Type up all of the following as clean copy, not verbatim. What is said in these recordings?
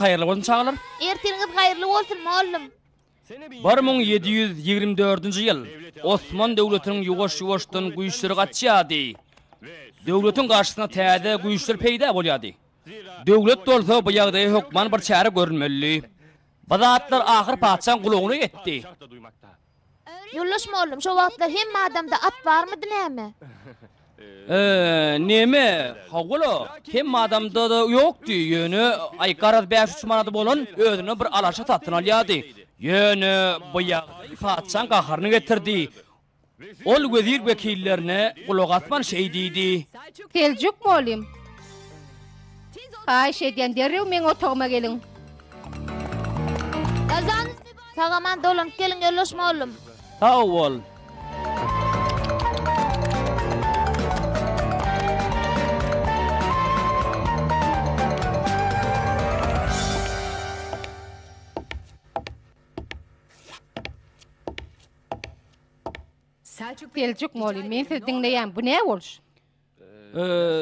hayırlı bolsun çağlar. Ertiriňiz hayırly bolsun mollum. 1724-nji ýyl Osman döwletiniň ýuwaş-ýuwaşdan güýçleri gaçýady. Döwletiň garşysyna täze güýçler peýda bolýady. Döwlet bolsa bu ýagdaýa hökman bir çäre görünmeli. Bazatlar ahir paçan gulagyna getdi. Ýoldaş mollum, şo wagtlar hemme adamda at barmydy näme? Neme? Hawla, hemme adamda da ýokdy. Ýöne aýkaraz 500 manat bolan özüne bir alaşa tatyn alýady. Ýöne bu ýagdaý paçan gaharyny getirdi. Ol wezir wekillerine gulak atman şey diýdi. Seljuk mollum. Ay şeýden derrew meň otoguma gelin. Gazanyz sagaman dolanyp gelin ýoldaş mollum. Sağ ol. Seljuk mollum, men sizi dinleýän. Bu näme bolş?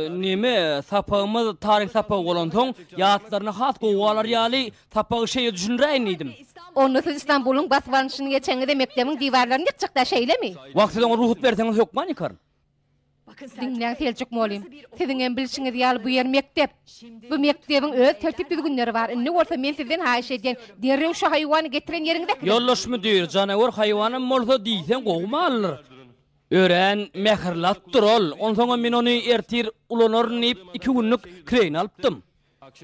Neme sapağımız tarih sapağı olan soň ýatlaryny has gowalar ýaly sapağı şeýe düşünýän idim. Onu siz İstanbul'un baswanşyny geçeňide mektebiň diwarlaryny ýykçykda şeýlemi? Wagtyda ruhut berseňiz hökman ýykar. Dinleň Seljuk mollum. Siziň bilişiňiz ýaly bu ýer mektep. Bu mektebiň öz tertip düzgünleri bar. Indi bolsa men sizden haýyş edýän derrew şu haýwany getiren ýeriňizde. Ýoldaş müdür, janawar haýwanym bolsa diýsen gowma alır. Ören mehirlat durol. Onsoňa men ony ertir ulanarnyp 2 günlük kreýn alypdym.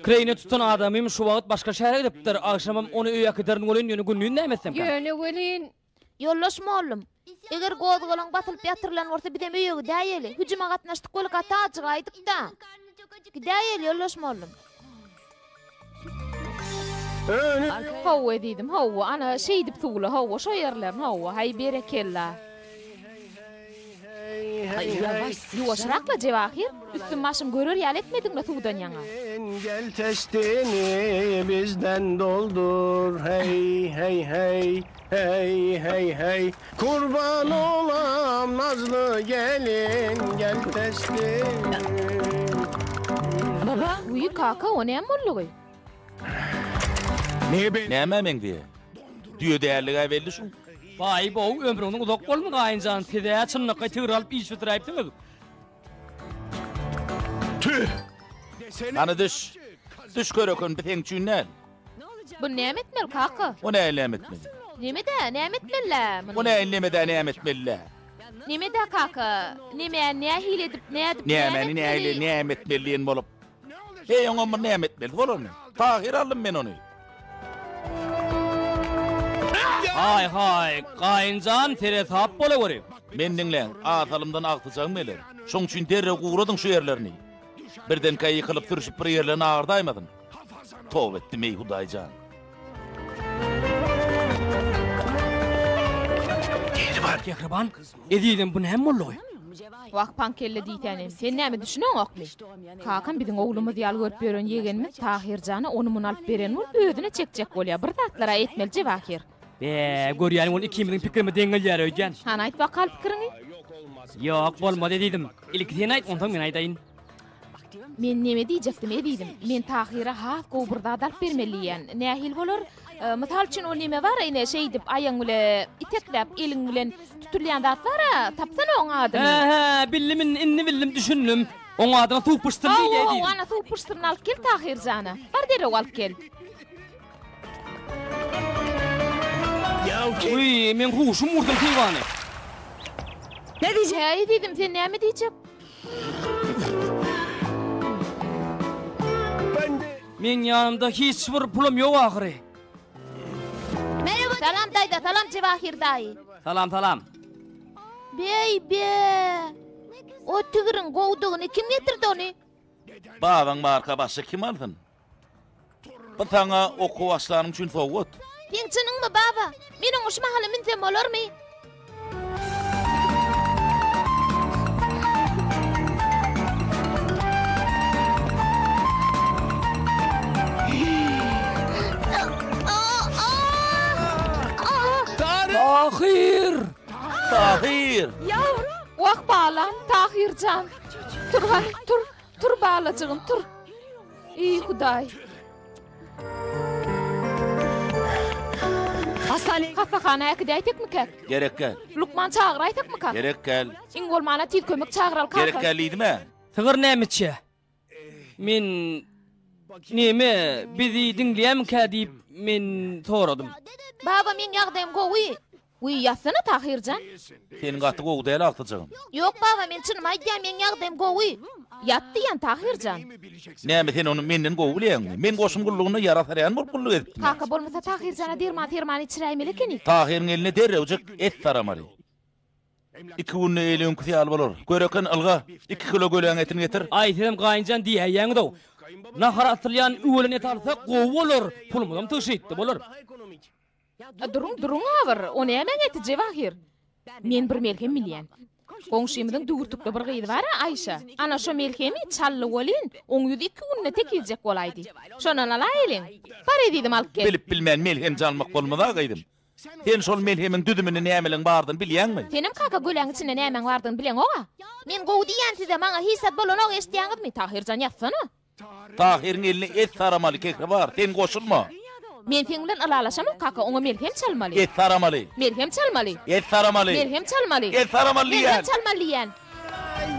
Kreýni tutan adamym şu wagt başga şäherge gidipdir. Agşamam ony öýe giderin bolan ýöne günlüğün nämesem. Ýöne welin. Ýoldaş mollum, eger gozgolan batylyp ýatyrylan bolsa bidem öýe gidäýeli. Hüjüme gatnaşdyk bolup ataçyk aýdyp-da. Gidäýeli ýoldaş mollum. Hawa diýdim, hawa ana şeý dip tugla, hawa şo ýerlerini hawa, hay berekella. Ýuwaşrakla Jewahir, üstüm başym görür ýal etmediňle tugdan ýaňa. Gel testini bizden doldur, hey hey hey, hey hey hey. Kurban olam nazlı gelin, gel testini. Baba, uyu kaka o näme bolýar? Näme men diýe? Düýe därligi belli şu. Vay bu ömrüňiň uzak bolmagy aýynjan tede çynlyk tyr alyp iş bitirýärdiňiz. Tüh! Ana düş körekön biteňçünler. Bu näme etmeli kaka? O näme etmeli? Näme etmeli? O näme etmeli? Näme kaka? Näme hile edip Näme etmeliň bolup. Hey oňam näme etmeli bolarmy? Tahir alym men ony. Hay, gaýynjan tere tap bolawary. Men dinleň, atalymdan agtyjak meler. Şoň üçin derre guradyň şu ýerlerini. Birden kaýy kılıp turuşup bir ýerlerine ağırdaýmadyn. Towp etdim ey Hudaýjan. Geri bar Kehriban. Edidim bu näme bolýar? Wak pankelle diýtenim. Sen näme düşünýän okmy? Kakam biziň oglumyz ýal görüp beren ýegenmi? Tahirjana onu mun alyp beren bol özüne çekjek bolýar. Bir zatlara etmeli Jewahir. Görýäň ol ikimiziň pikirimi deňel ýer öýden. Han aýt bakal pikirini? Ýok, bolmady diýdim. Ilk sen aýt, ondan men aýdaýyn. Men näme diýjekdim, diýdim. Men Tahira has gowburda alyp bermeliyän. Nähil bolar? Mysal üçin o näme bar, ine şeý dip aýaň bilen iteklep, eliň bilen tutulýan zat bar, tapsana oň adymy. Bildim, inni bildim, düşündüm. Oň adyna suw pıştyrdy diýdim. Ana suw pıştyryn alyp kel Tahirjana. Bar derew alyp kel. Uy, men huşum urdum tyýwany. Ne diýjek? Diýdim, sen näme diýjek? Men ýanymda hiç bir pulum ýok ahyry. Merhaba. Salam daýda, salam Jewahir daýy. Salam. Be. O tigiriň gowdugyny kim getirdi ony? Babaň marka başy kim aldyn? Bu taňa oku başlanyň üçin sowgat. Ýeňçiniňmi baba? Meniň uş mahaly minsem bolarmy? Tahir! Yavrum! Wak balam, Tahirjan. Tur balacığım, tur. Ey Hudaý. Hastahanaya gidäýdik mi kek? Gerek gel. Lukman çağıraydık mı kek? Gerek gel. İň bolmana tit kömek çağıral kaka. Gerek geliydi-mi? Tigir nämeçe? Men neme bizi dinleýämkä diýip men soradım. Baba men ýagdaýym gowy. Uy ýatsana Tahirjan. Senin gatı gowy däl altyjagym. Yok baba men çynym aýdýam men ýagdaýym gowy. Ýatdy ýan Tahirjan. Näme sen onu menden gowy bileňmi? Men goşum gullugyny ýaratarýan bolup gulluk etdim. Kaka bolmasa Tahirjana derman içiräýmeli keni. Tahirin eline derrewjek et saramaly. 2 günne elin kusyal bolar. Göreken alga 2 kilo göleň etini getir. Aýtdym gaýynjan diýýäň dow. Nahar atylýan öwlen et alsak gowy bolar. Pulumdan tyşytdy bolar. Durun awır. O nämen eti Jewahir? Men bir melhem milýän. Goňşymyň dugurtukda bir gyzy bar Aýşa. Ana şo melhemi çally bolyn, oň ýüzi 2 günne tekiljek bolaýdy. Şonan alaýlyň. Bar edidim alyp gel. Bilip bilmän melhem jalmak bolmada gaýdym. Sen şol melhemin düdümini nämeliň bardyn bilýänmi? Senem kaka göleň içinde nämen bardyn bileň oga? Men gowy diýänse-de maňa hisat bolan ok eşdiýäňizmi? Tahirjan ýatsana. Tahirin eline et saramaly kekre bar. Sen goşulma. Men seň bilen alalaşamam kaka, oňa melhem çalmaly. Et saramaly. Melhem çalmaly. Et saramaly. Melhem çalmaly. Et saramaly. Melhem çalmaly ýan.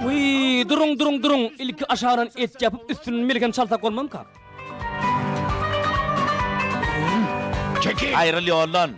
Uy, durun. İlki aşaran et yapıp üstünün melhem çalsak bolmam ka? Çekil. Ayrıl yollan.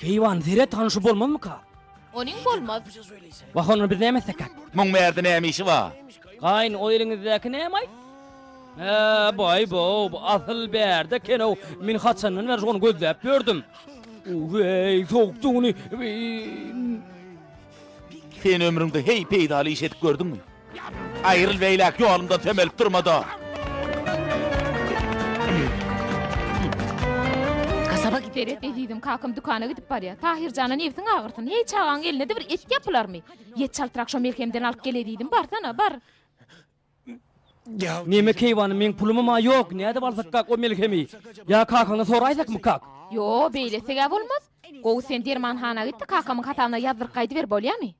Keýwan zire tanışyp bolmam ka? Onuň bolmaz. Wahanyň bir näme sekak? Muň merde näme işi bar? Gaýyn o ýeriňizdäki näme? Boy bu asyl berde keno min haçanyň verjigini gözläp gördüm. Uy, soğuktuğunu. Sen ömrüňde hey peýdaly iş edip gördüňmi? Aýryl beýlek ýolumda temelip durmada. Beret edidim kakam dükana gidip barya. Tahirjana nevsin ağırtın. Hey çağan eline de bir et yapılar mı? Yet çaltırak şo melhemden alıp geledidim. Barsana bar. Neme keýwany men pulum ma ýok. Näde barsak kak o melhemi? Ya kakaňa soraýsak mı kak? Yo beýlesege bolmaz. Gowy sen dermanhana gitdi kakamyň hatana ýazdyryp ber bolýarmy?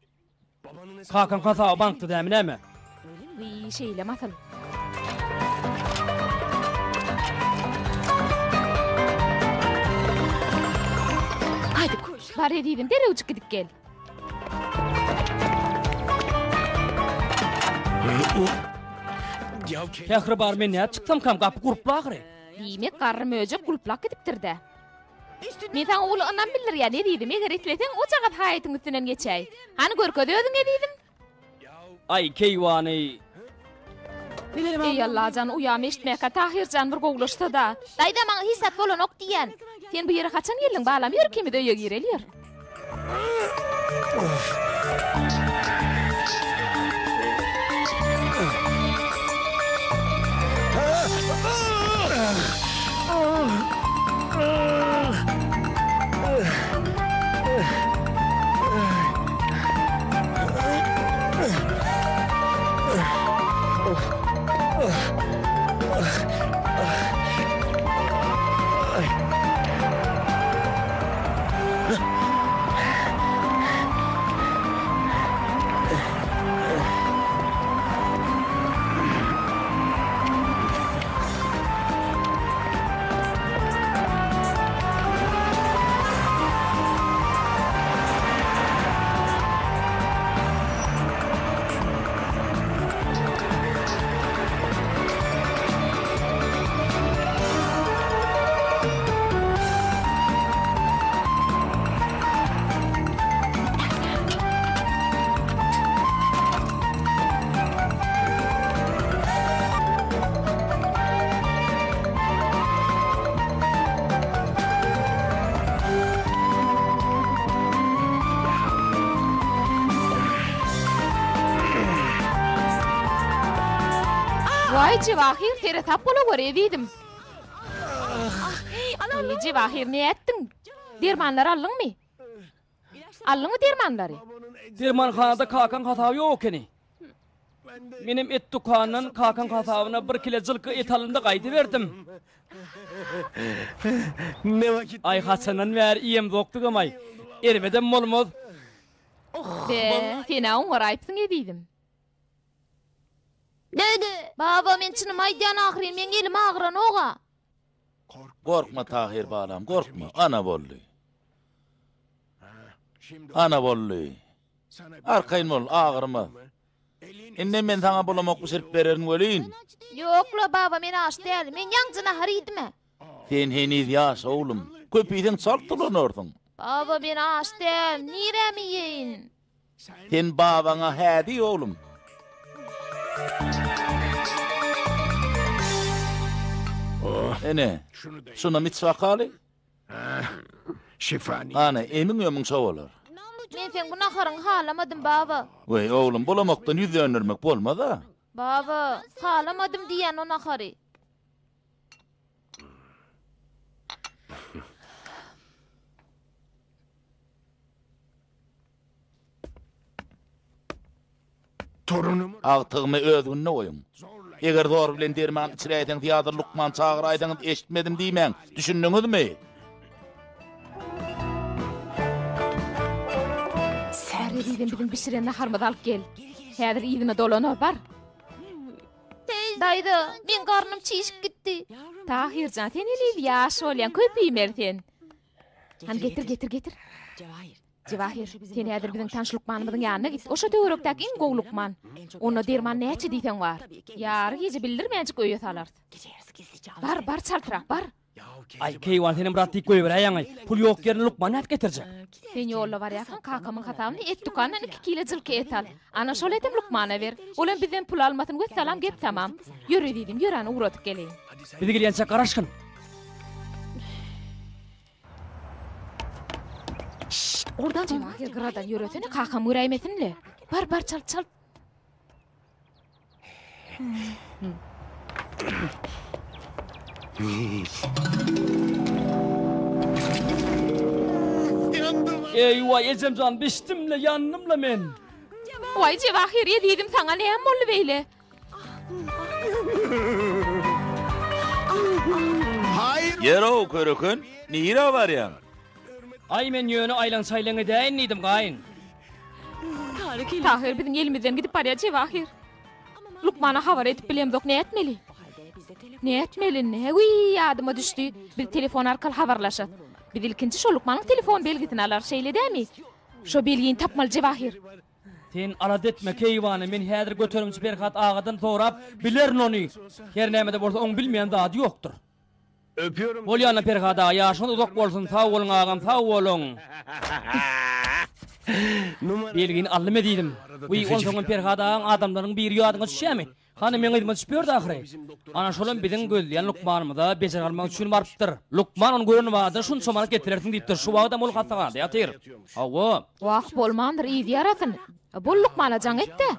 Kakaň hasa bankda dämi näme? Wy şeýle masal. Haydi kuş. Bar edidim derewçik gidip gel. Tehri bar men näde çyksam kam gapy guruplar. Diýmek garry möjek gulplak gidipdir-de. Men taň oğlu ondan bilir ya ne diýdim? Eger etleseň o jagat haýatyň üstünden geçäý. Hani görkede ödüň edidim? Ay keýwany. Ey Allah can uyam eşitmäke Tahirjan bir gowlaşdy da. Daýda maňa hisat bolan ok diýen. Sen bu ýere kaçan geldiň balam ýör kimi de öýe girelýär. Vay Jewahir tere tap bola göredidim. Ey Jewahir ne ettin? Dermanlar aldyňmy? Allyňmy dermanlary? Dermanhanada kakan hatawy ýok eni. Menem et dukandan kakan hatawyna 1 kilo jylky et alynda gaýdy berdim. Ne vakit? Ay Hasanan ver iyem dokdugam ay. Ermeden molmoz. Sena oňaraýpsyň edýdim. Dede, baba men çynym aýdýan ahry men elim agran oga. Korkma Tahir balam, korkma. Ana bolly. Ana bolly. Arkayn bol, ağırma. Enne men sana bulamak pişirip bererin welin. Ýokla baba men aç däl, men ýaňjyna harydyma. Sen heniz ýaş oğlum. Köpüýden saltylanardın. Baba men aç däl, niremi ýeýin? Sen babaňa hädi oğlum. Ene, şuna mitsvakaly. Şifani. Ana, emin ömün şowalar. Men sen gunaharyň halamadym baba. Wey oğlum, bulamakdan yüz döndürmek bolma da. Baba, halamadym diýen ona hary. Torunum. Agtygymy özgünne goýun. Eger dor bilen derman içiräýden teatr Lukman çağıraýdan eşitmedim diýmän. Düşündiňizmi? Särre diýdim bilen bişirenne harmada alyp gel. Häzir ýygyna dolany bar. Daýdy, men garnym çiýişip gitdi. Tahirjan sen elip ýaş bolýan köpüýmer sen. Han getir. Cevahir, sen häzir biziň tanş Lukmanymyzyň ýanyna git. Oşa töwerekdäki iň gowy Lukman. Ona derman näçe diýsen bar. Ýary gece bildirmänçik öýe salar. Bar çaltyra, bar. Ay keýwan senin bratty goýberýän ay. Pul ýok ýerine Lukman näp getirjek. Sen ýolla barýakan kakamyň hatawyny et dukandan 2 kilo jylky et al. Ana şol etem Lukmana ber. Olan bizden pul almasyn göz salam gep tamam. Ýöre diýdim, ýörany uratyp geleýin. Bizi gelýänçe garaşkyn. Oradan Cevahir gıradan yürütene kakam üreýmesinle. Bar çal. Eyvah Ecemcan biçtimle yanımla men. Vay Cevahir diýdim saňa näme boldy beýle? Hayır. Yero körükün, nire barýan? Ay men ýöne aylan saýlan edäýin diýdim gaýyn. Tahir biziň elimizden gidip barýar Cevahir. Lukmana habar etip bilemdok ne etmeli? Ne etmeli? Uy, adıma düşdü. Biz telefon arkaly habarlaşat. Biz ilkinji şo Lukmanyň telefon belgisini alar şeýledämi? Şo belgiň tapmaly Cevahir. Sen alat etme keýwany, men häzir götürümçi Berkat agadan sorap bilerin ony. Her näme de bolsa oň bilmeýän zady ýokdur. Öpüyorum. Bolýana Berkat aga ýaşyň uzak bolsun, sag bolun agam, sag bolun. Belgini allym edidim. Uy, onsoň Berkat agaň adamlaryň biri ýadyňa düşýärmi? Hany men ýygyma düşýärdi ahry. Ana şolan biziň gözleýän Lukmanymyza bejer almak üçin barpdyr. Lukman onu gören wagtda şunu somara getirersiň diýipdir. Şu wagtda mol gatsagan ýatyr. Hawa. Waq bolmandyr, iýdi ýarasyn. Bol Lukmana jaň etdi.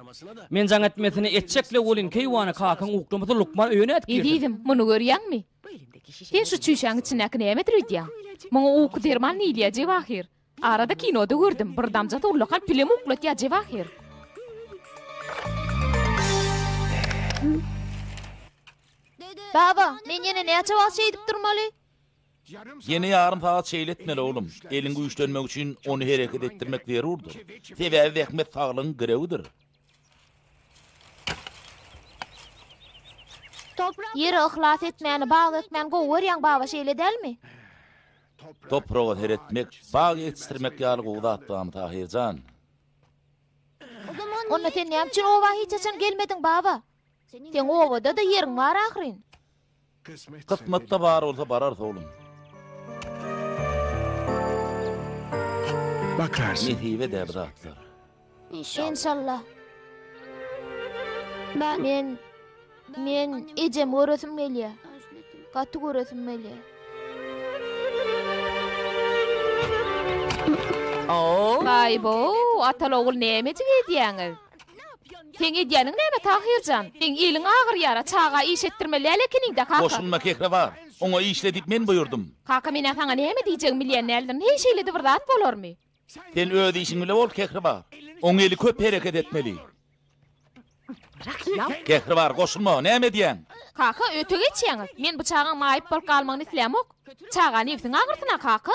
Men jaň etmesini etjekle bolyn keýwany kakan uklumyzy Lukman öýüne etdi. Diýdim, muny görýänmi? Sen şu çüşäň içindäki näme diýýän? Muňa uky derman diýýär Cevahir. Arada kinoda gördüm. Bir damjat ullakan film uklatýar Cevahir. Baba, men ýene näçe wagt şeýdip durmaly? Yeni yarım saat şeýletmeli oğlum. Elin güýçlenmek üçin onu hereket ettirmek zerurdur. Sebäbi ähmet saglyň giregidir. Ýere ihlas etmäni, bag etmäni gowy baba şeýledelmi? Toprağa heretmek, bağ yetiştirmek ýaly gowdatdam Tahirjan. Onda sen näme üçin owa hiç açan gelmediň baba? Sen owada da ýeriň bar ahyryn. Kısmetta bar olsa barar oğlum. Bakarsın. Netibe debratlar. İnşallah. Men ejem görüsim gelýär. Gaty görüsim gelýär. Vay bo, atalogul näme diýýäňiz? Sen edýäniň näme Tahirjan? Sen eliň agyr ýara çaga iş etdirmeli elekininde kaka. Boşulma kekre var. Ona işledip men buyurdum. Kaka men saňa näme diýjegimi bilýän näldin? Hiç şeýledi bir zat bolarmy? Sen öz işin bile bol Kehribar. Oň eli köp hereket etmeli. Kehribar goşulma, näme diýen? Kaka öte geçýäňiz. Men bıçağın maýyp bolup galmagyny islämok. Çağany ýeftiň agyrtyna kaka.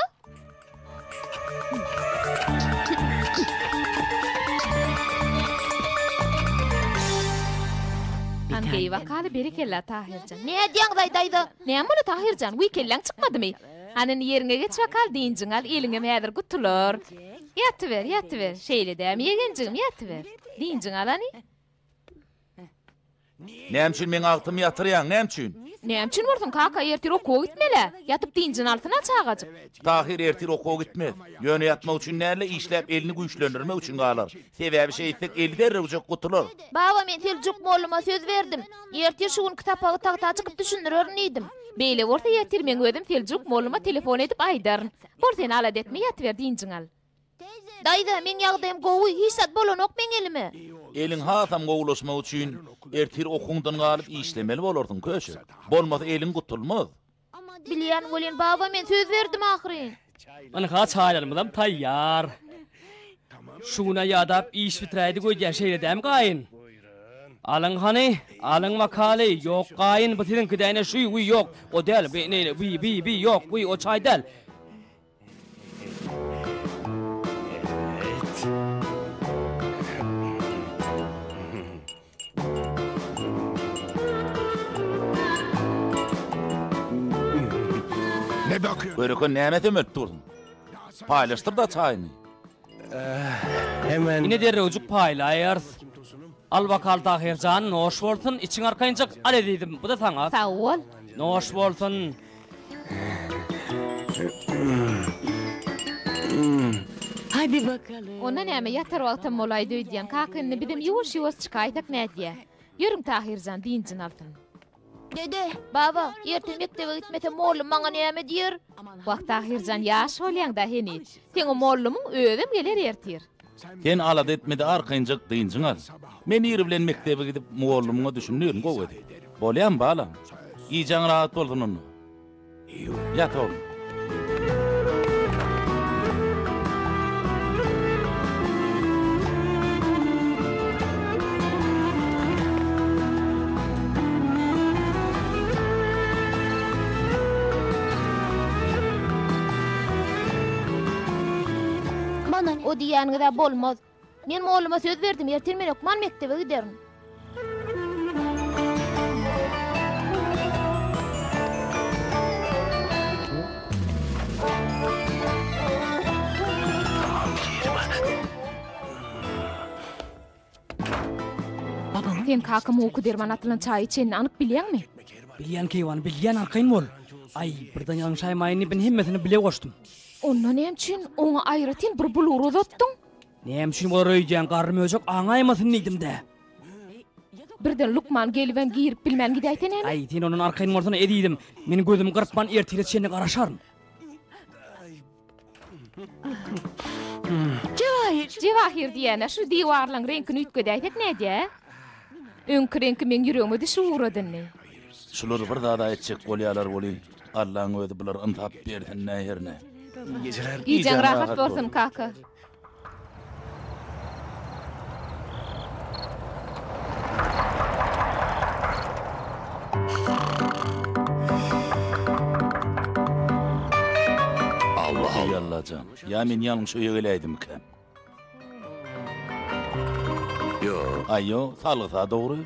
Angey wakaly beri kella Tahirjan. Ne diýäň daýda? Näme bolu Tahirjan? Wy kelläň çykmadymy? Anan ýeriňe geç wakal diýinjiňal eliňe häzir gutulur. Ýatyber, ýatyber. Şeýle dämi ýegenjigim ýatyber. Diýinjiňal ani? Näme üçin men agtymy ýatyrýan, näme üçin? Näme üçin bolsun kaka ertir okuw gitmele? Ýatyp diýinjin altyna çağajyk. Tahir ertir okuw gitmez. Ýöne ýatmak üçin näle işläp elini güýçlendirmek üçin galar. Sebäbi şeýsek eli derrejek gutulur. Baba men Seljuk molluma söz berdim. Ertir şu gün kitapagy tagta çykyp düşünürürün idim. Beýle bolsa ýetir men özüm Seljuk molluma telefon edip aýdaryn. Bol sen alat etme ýatyber diýinjiň al. Daýda men ýagdaýym gowy hisat bolanok men elime. Elin hatam gowulaşmak üçin ertir okuňdan galyp işlemeli bolurdyň köşe. Bolmasa elin gutulmaz. Bilýän bolen baba men söz berdim ahyryn. Ana ha çaýlarymyzam taýýar. Şuna ýadap iş bitirädi goýýan şeýledäm gaýyn. Alyň hany, alyň wakaly ýok gaýyn bu tirin kidäne şu wy ýok. O däl bi ýok, wy o çaý däl. Ne bakıyorsun? Börükön näme demep durdun? Paýlaşdyr da çaýny. Hemen. Ine derrejik paýlaýar. Al wakal Tahirjan noş bolsun, içiň arkaýynjak al edidim. Bu da saňa. Sag ol. Noş bolsun. Hadi bakalım. Ona näme ýatar wagtym bolaýdy diýen kakyny bidim ýuwaş-ýuwaş çykaýdak nädiýe. Ýörüň Tahirjan diýinjin altyn. Dede, baba, ertir mektebe gitmese mollum maňa näme diýer? Wagt Tahirjan ýaş bolýan da heni. Seň mollumyň özüm geler ertir. Sen alat etmedi arkaýynjak diýinjiň al. Men ýeri bilen mektebe gidip muallymyňa düşünýärm gowedy. Bolýan balam. Iýjaň rahat boldun onu. Ýat oğlum. O diýäniňde bolmaz. Men molluma söz berdim, ertir men okman mektebe giderim. Sen kakam oku derman atylan çaý içenini anyk bilýänmi? Bilýän keýwan, bilýän arkaýyn bol. Ay, birden ýaňşaýmaýyny ben hemmesini bile goşdum. Ondan näme üçin oňa aýratyn bir bulur uzatdyň? Näme üçin bolar öýdýän garrym öjek aňaýmasyn diýdim-de. Birden Lukman gelibem girip bilmän gidäýten näme? Ay, sen onun arkaýyn morsuny edidim. Meni gözüm gyrpman ertire seni garaşarm. Cevahir diýene şu diýwarlaryň renkini ütgedäýtek näde? Öňkü renki men ýüregime düşürdinni. Şular bir daha da etjek bolýarlar boly. Allahyň özi bular ıntap berdi näherne. Iýjaň rahat bolsun kaka. Allah can. Ya men ýalňyş öýe geläýdim kem. Yo, aýo, salgsa dogry.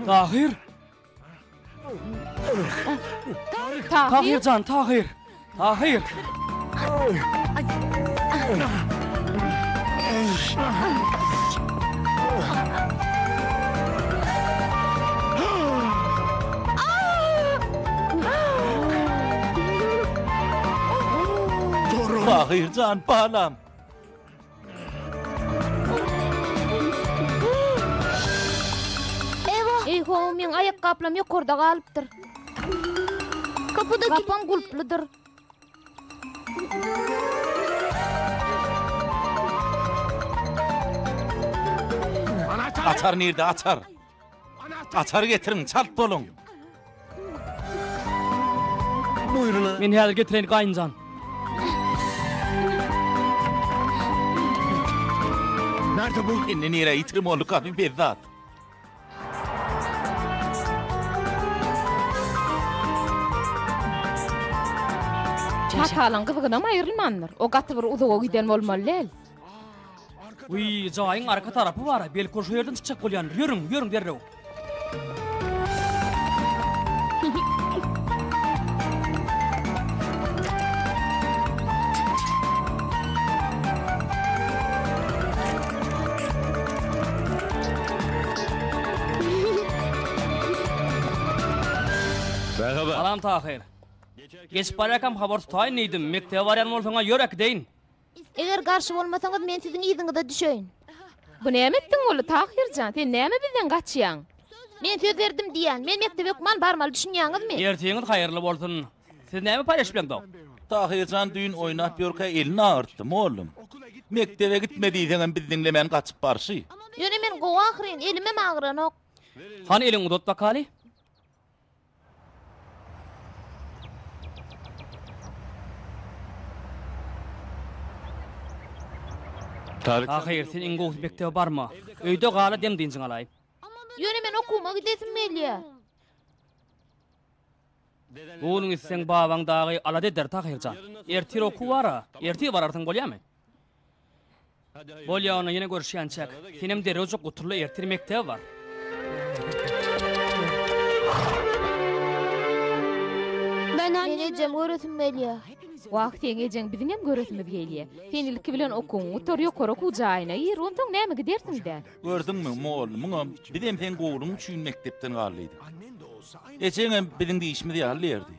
Tahir. Tahir can, Tahir. Tahir. Tahir can balam. Ey ho, men ayakkabılarım yukarıda kalıptır. Kapam gulpludur. Açar nerede açar? Açar getirin çalt bolun. Buyurun ha. Men häzir getiren gaýynjan. Nerede bu? Inni nere itirim olu kapı bezzat. Matalan gyzgyna aýrylmandyr. O gaty bir uzaga giden bolmaly. Uy, jaýyň arka tarapy bar. Belki şu ýerden çykjak bolýan. Ýörüň, ýörüň derrew. Merhaba. Salam Tahir. Geçip barakam habar tutayın neydim. Mektebe varyan bolsaňa ýörek deyin. Eger garşy bolmasaňyz men siziň ýyzyňyzda düşeýin. Bu näme etdiň oly Tahirjan? Sen näme bizden gaçýan? Men söz berdim diýen. Men mektebe okman barmaly düşünýäňizmi? Erteňiz haýyrly bolsun. Siz näme paýlaşyp ýaňda? Tahir can düýün oýnap ýörkä elini ağırttım oğlum. Mektebe gitmediýsen bizdiňle men gaçyp barşy. Ýöne men gowa ahyryn, elime magranok. Han eliň udut bakali? Tahir, sen ingoğuz mektebe barma. Öýde gala dem diýinjiň alaý. Ýöne men okuma gidesim gelýär. Onuň sen babaň dagy ala dediler Tahirjan. Ertir oku bara, ertir bararsyň bolýarmy? Bolýany ýene görüşýänçek. Senem derejek jok guturly ertir mektebe bar. Men ejem göresim gelýär. Wagt eňejeň biziň hem göresimiz gelýär. Sen ilki bilen okuň, otur ýokary kujaýyna ýer, ondan näme gidersiň-de? Gördüňmi moğlum, bizem sen goýulyň üçin mektepden galydy. Eçeňem biziň diýişimizi ýalyerdi.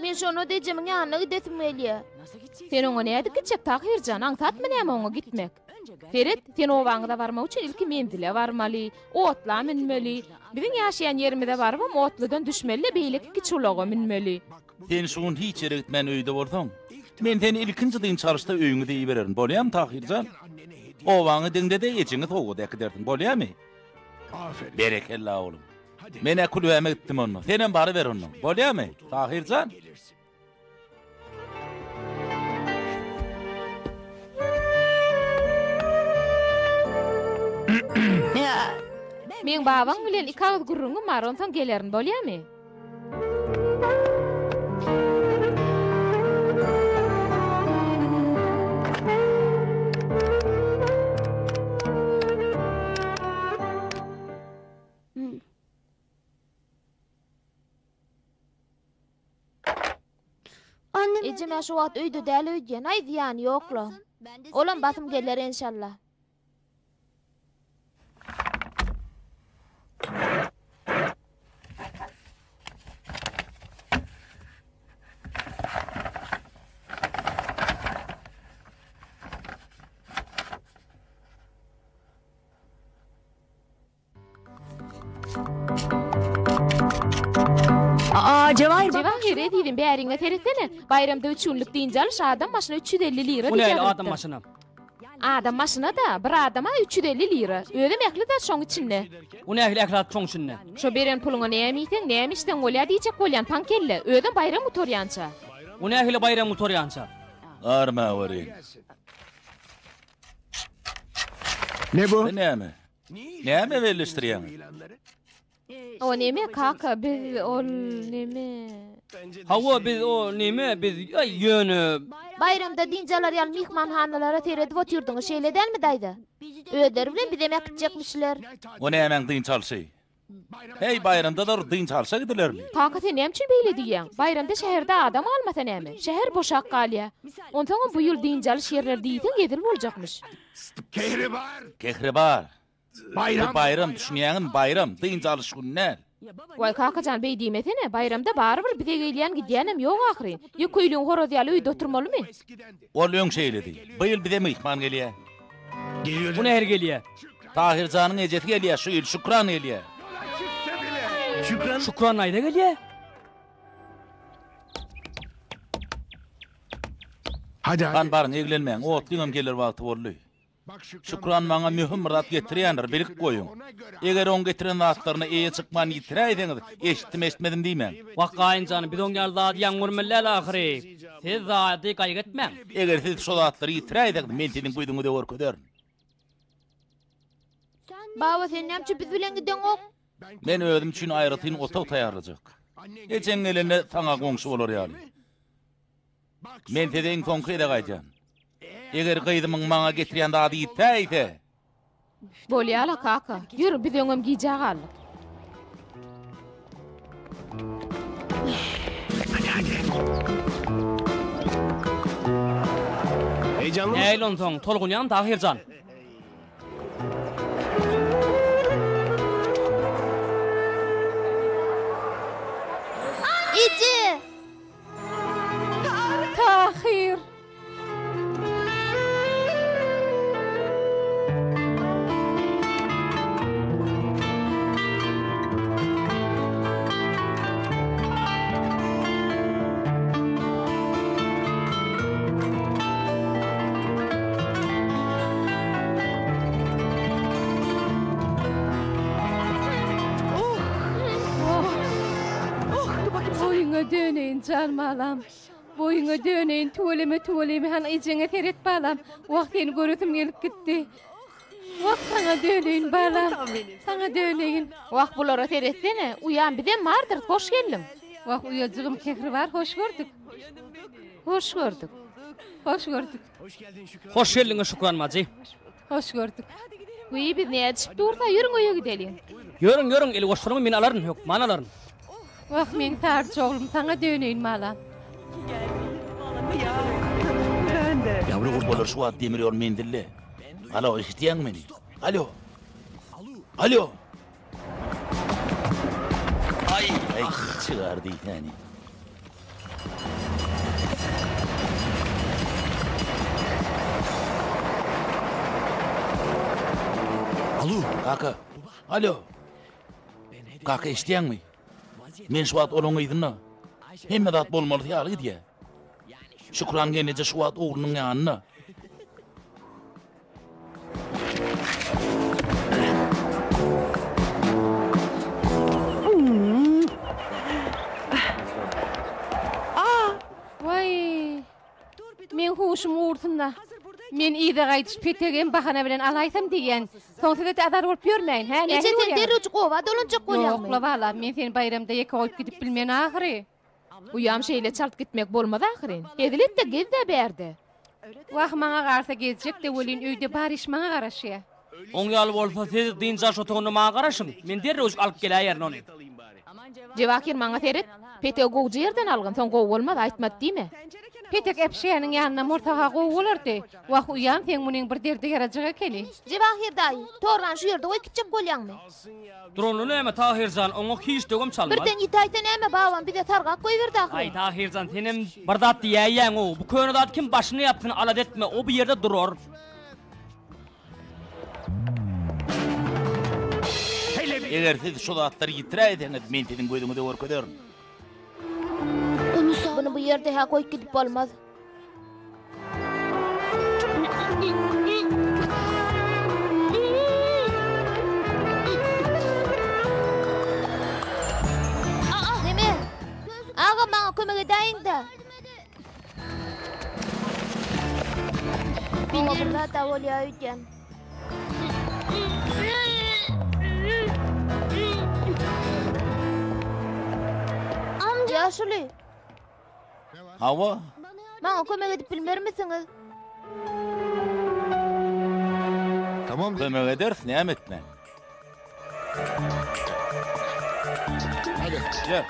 Men şonu dejemiň ýanyna gidesim gelýär. Sen oňa näde gitjek Tahirjan? Aňsatmy näme oňa gitmek? Ferit, sen o waňda barmak üçin ilki mendile barmaly, otla minmeli. Biziň ýaşaýan ýerimizde barby, otlydan düşmeli, beýleki kiçulaga minmeli. Sen şuň hiç ýere gitmän öýde bolsaň, men seni ilkinji diň çarşda öýüňe diýip bererim. Bolýam Tahirjan? O waňy diňde de eçiňi towga däkiderdiň. Bolýarmy? Aferin. Berekella oğlum. Men kulübäme gitdim onu. Senem bary ber onu. Bolýarmy? Tahirjan? Men babaň bilen iki agyz gurrungy bar, ondan gelerin bolýarmy? Ejem şu wagt öýde däl öýdýän, aý diýany ýokla. Olam basym geler inşallah. Cevahir Cevahir diýdim, bäriňe teretene. Bayramda 3 günlük diýinjal şadam maşyna 350 lira Bu näme diýýär. adam maşyna? Adam maşyna da bir adama 350 lira. Öyle mehli da şoň içinde. Bu näme eklat çoň şunne? Şo beren puluňa näme iten, näme işden bolýar diýjek bolýan pankelle. Öden bayram utorýança. Bu näme bayram utorýança? Arma wari. Ne bu? Näme? Näme welleşdirýän? O näme kaka biz ol näme? Hawa biz o näme biz ýöne Bayramda dinjalar ýal mihmanhanalara teredip otyrdyňy şeýle dälmi daýdy? Öder bilen bize mek gitjekmişler. O näme diň çalşy? Hey bayramda da dyn çalşa gidilermi? Kaka sen näme beýle diýen? Bayramda şäherde adam almasa näme? Şäher boşak galýa. Ondan bu ýyl diňjal şeýerler diýden gedil boljakmyş. Kehribar. Kehribar. Bayram. Bayram düşünýäňin bayram, dyn çalış günler. Way kakajan beý diýmesene, bayramda barbyr bize gelýän gidýänem ýok ahry. Ýa köýlüň horoz ýaly öýde oturmalymy? Ol öň şeýledi. Byýyl bize mehman gelýär. Geliyor. Bu näher gelýär? Tahirjanyň ejeti gelýär, şu ýyl Şükran gelýär. Şükran. Şükran aýda gelýär. Hadi Kan barın eglenmeň, otlyňam gelir wagty boldy. Şükran maňa mühim rat getirýändir, bilik goýun. Eger on getiren zatlaryny eýe çykman ýitiräýdiňiz, eşitdim eşitmedim diýmän. Wakaýyn jany biz oňal zat ýaňurmellär ahry. Siz zady gaýgetmäň. Eger siz şol zatlary ýitiräýdiňiz, men seniň guýduňy da görkezärin. Baba sen näme biz bilen giden ok? Men özüm üçin aýratyn otaw taýýarlajak. Geçen gelende saňa goňşy bolar ýaly. Men senden konkret gaýjan. Eger gaýdymyň maňa getirýän zady ýiträýse, Bolýala kaka. Ýürü biz öňem giýjäk aldyk. Heyecanlı mısın? Näýle onsoň tolgunýan Tahirjan. İçi. Tahir. Boyuna döneyin canım alam. Boyuna döneyin tuvaleme han icene teret balam. Vaktini görütüm gelip gitti. Vakt sana döneyin balam. Sana döneyin. Wagt bulara teretsene. Uyan bize mardyr, hoş geldim. Vakt uyacığım kehri var, hoş gördük. Hoş gördük. Hoş gördük. Hoş geldiňiz Şükran maçy. Hoş gördük. Uy biz näde düşüp dursa ýürüň öýe gidelim. Görün eli goşdurumy men alaryn, ýok man alaryn. Vakt men tarçy oğlum sana döneyin malam. Yavru bolar şu wagt demirýär mendille. Alo, işitýäň meni? Alo. Alo. Ay, çygardy ýani. Alo. Kaka. Alo. Kaka işitýäňmi? Men şu wagt olaň ýydyna. Hemme zat bolmaly ýaly diýär. Şükran gelece şu wagt oglunyň ýanyna. Vay. Men huşum uğurtunda. Men iyide gaýdyş petegen bahana bilen alaýsam diýen. Soňsy da adar bolup ýörmäýin, hä? Ece sen derüç gowa dolanjak Yok, bolýarmy? vala, men seni bayramda ýeke goýup gidip bilmen ahry. Uyam şeýle çalt gitmek bolmady ahyryn. Edilet de gezde berdi. Wah maňa garsa gezjek de welin öýde bar iş maňa garaşýar. Oň ýaly bolsa siz dynja şotugyny maňa garaşyň. Men derrew alyp gelýär ony. Jewakir maňa teret. Pete gowjy ýerden algyn, soň gow bolmady aýtmady diýme? Petek epşeýäniň ýanyna murtaga gowy bolardy. Wah uyan sen munyň bir derde yarajyga keli. Jewahir daý, toran şu ýerde goý kitjek bolýarmy? Dronu näme Tahirjan, oňa hiç dögüm çalmaz. Birden ýitaýta näme babam bize targak goýberdi Ay ahry. Tahirjan senem bir zat diýäýäň o. Bu köne zat kim başyny ýapdyň alat etme. O bu ýerde durar. Eger siz şu zatlary ýitiräýdiňiz, men seniň guýduňy da görkezärin. Bunu bu ýerde ha goýup gidip bolmaz. Neme? Aga maňa kömek edäýin-de. Maňa bir zat bolýar ýa-da. Yaşly. Hawa, Maňa kömek edip bilmer misiniz? Tamam. kömek edersin, näme etme. Hadi. Gel.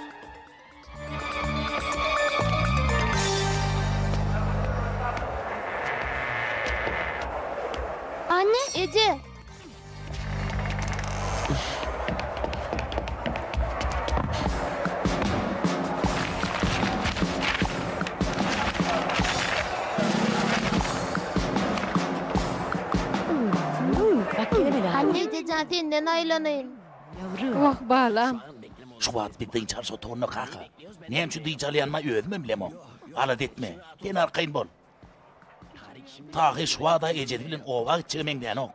Anne, Ece. Anne, Ece senden aylanayım. Wah balam. Şubat bir dıyçar sotorunu kaka. Neyem şu dıyçalayanma ödümü bilemo. Alat etme. Den arkayın bol. Tahir şuada ecedi bilin ova gideceğim den ok.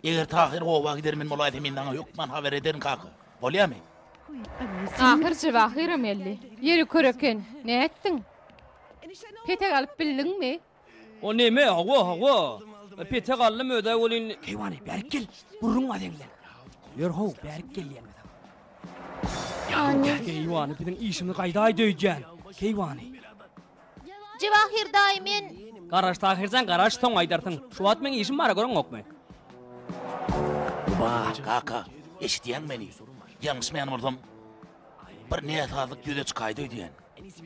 Eğer Tahir ova gidermin molaydı menden yok man haber ederin kaka. Bolya mı? Ahir cevahirem elli. Yeri köröken. Ne ettin? Petek alıp bildin mi? O neme hawa. Pete gallym öde bolin. Keywani berkel. Burun adamlar. Ýerhow berkel ýene. Anne. Keywani bizim işimiz gaýda döýjen. Keywani. Cevahir daim men Garaş tahirsen garaş toň aýdartyň. Şu wat men işim bar görüň okmy? Bak kaka. Eşitiyen beni. Yanlış mı yanıldım? Bir niyetazlık yüze çıkaydı diyen.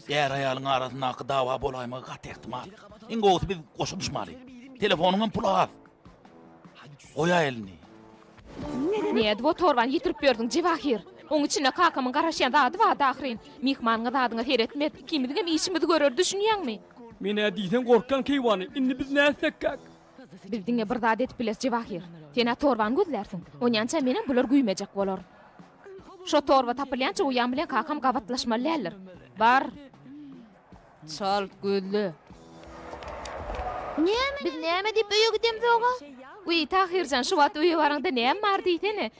Eğer ayalın arasında akı dava bolayma kat ihtimal. İngoğutu biz koşuluşmalı. Telefonunun pulu az. Oya elini. Ne bu torban yitirip berdin Cevahir. Onun içine kakamın garaşyanda adı var dahirin. Mihmanına da adına heyretmet. Kimizge işimizi görür düşünýän mi? Mene diýsen gorkan keýwani. Indi biz näsekak? Bildiňe bir zat etip biles Cevahir. Tena torban gözlersin. Onyança menen bular güýmejek bolar. Şo torba tapylýança uýan bilen kakam gabatlaşmalylar. Bar. Çal güllü. näme? Biz näme diýip öýe gidemiz oga? Uy Tahirjan şu wat öýe baranda näme bar diýsene.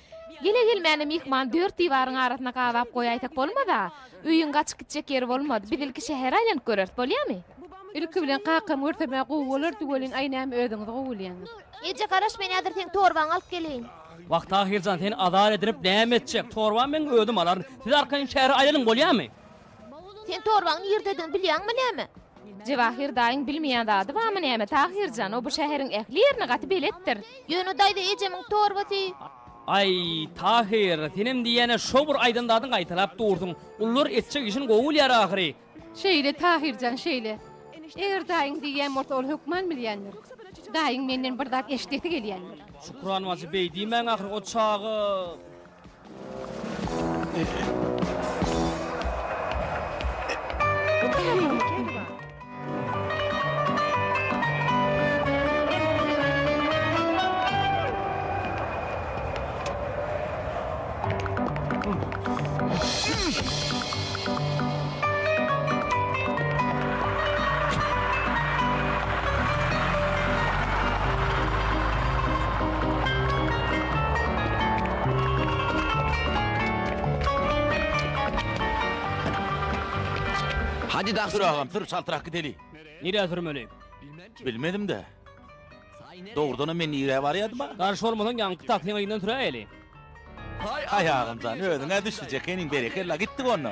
Gele gelmäni mihman 4 diýwaryň arasyna gabap goýaýtak bolmada. Öýüň gaçyp gitjek ýeri bolmady. Biz ilki şäher aýlanyp görert bolýarmy? İlki bilen kakam örteme gowalar duwelin aýnam ödüňizi gowulýan. Ece garaş men ýadyr sen torban alyp geleýin. Wagt tahirjan sen adal edip näme etjek? Torban men ödüm alar. Siz arkaň şäher aýlalyň bolýarmy? Sen torban ýerdeden bilýärmi näme? Cevahir daýyň bilmeýän zady barmy näme Tahirjan? O bu şäheriň ähli ýerine gaty beletdir. Ýöne daýda Ejemiň torbasy. Ay Tahir, senem diýene şo bir aýdandadyň gaýtalap durdyň. Ular etjek işin gowulýar ahyry. Şeýle Tahirjan şeýle. Eger daýyň diýen mort ol hukman bilýändir. Daýyň menden bir zat eşdeti gelýändir. Şükran wazy beýdimen ahyry o çagy. Hadi Dur Dahsin. ağam, dur saltırak gideli. Nire sürmeli? Bilmedim de. Doğrudan men nire var yadıma. Garş olmadan yankı taktiğin ayından türe eli. Hay ağamdan ödüne düşecek enin berekella gitti onu.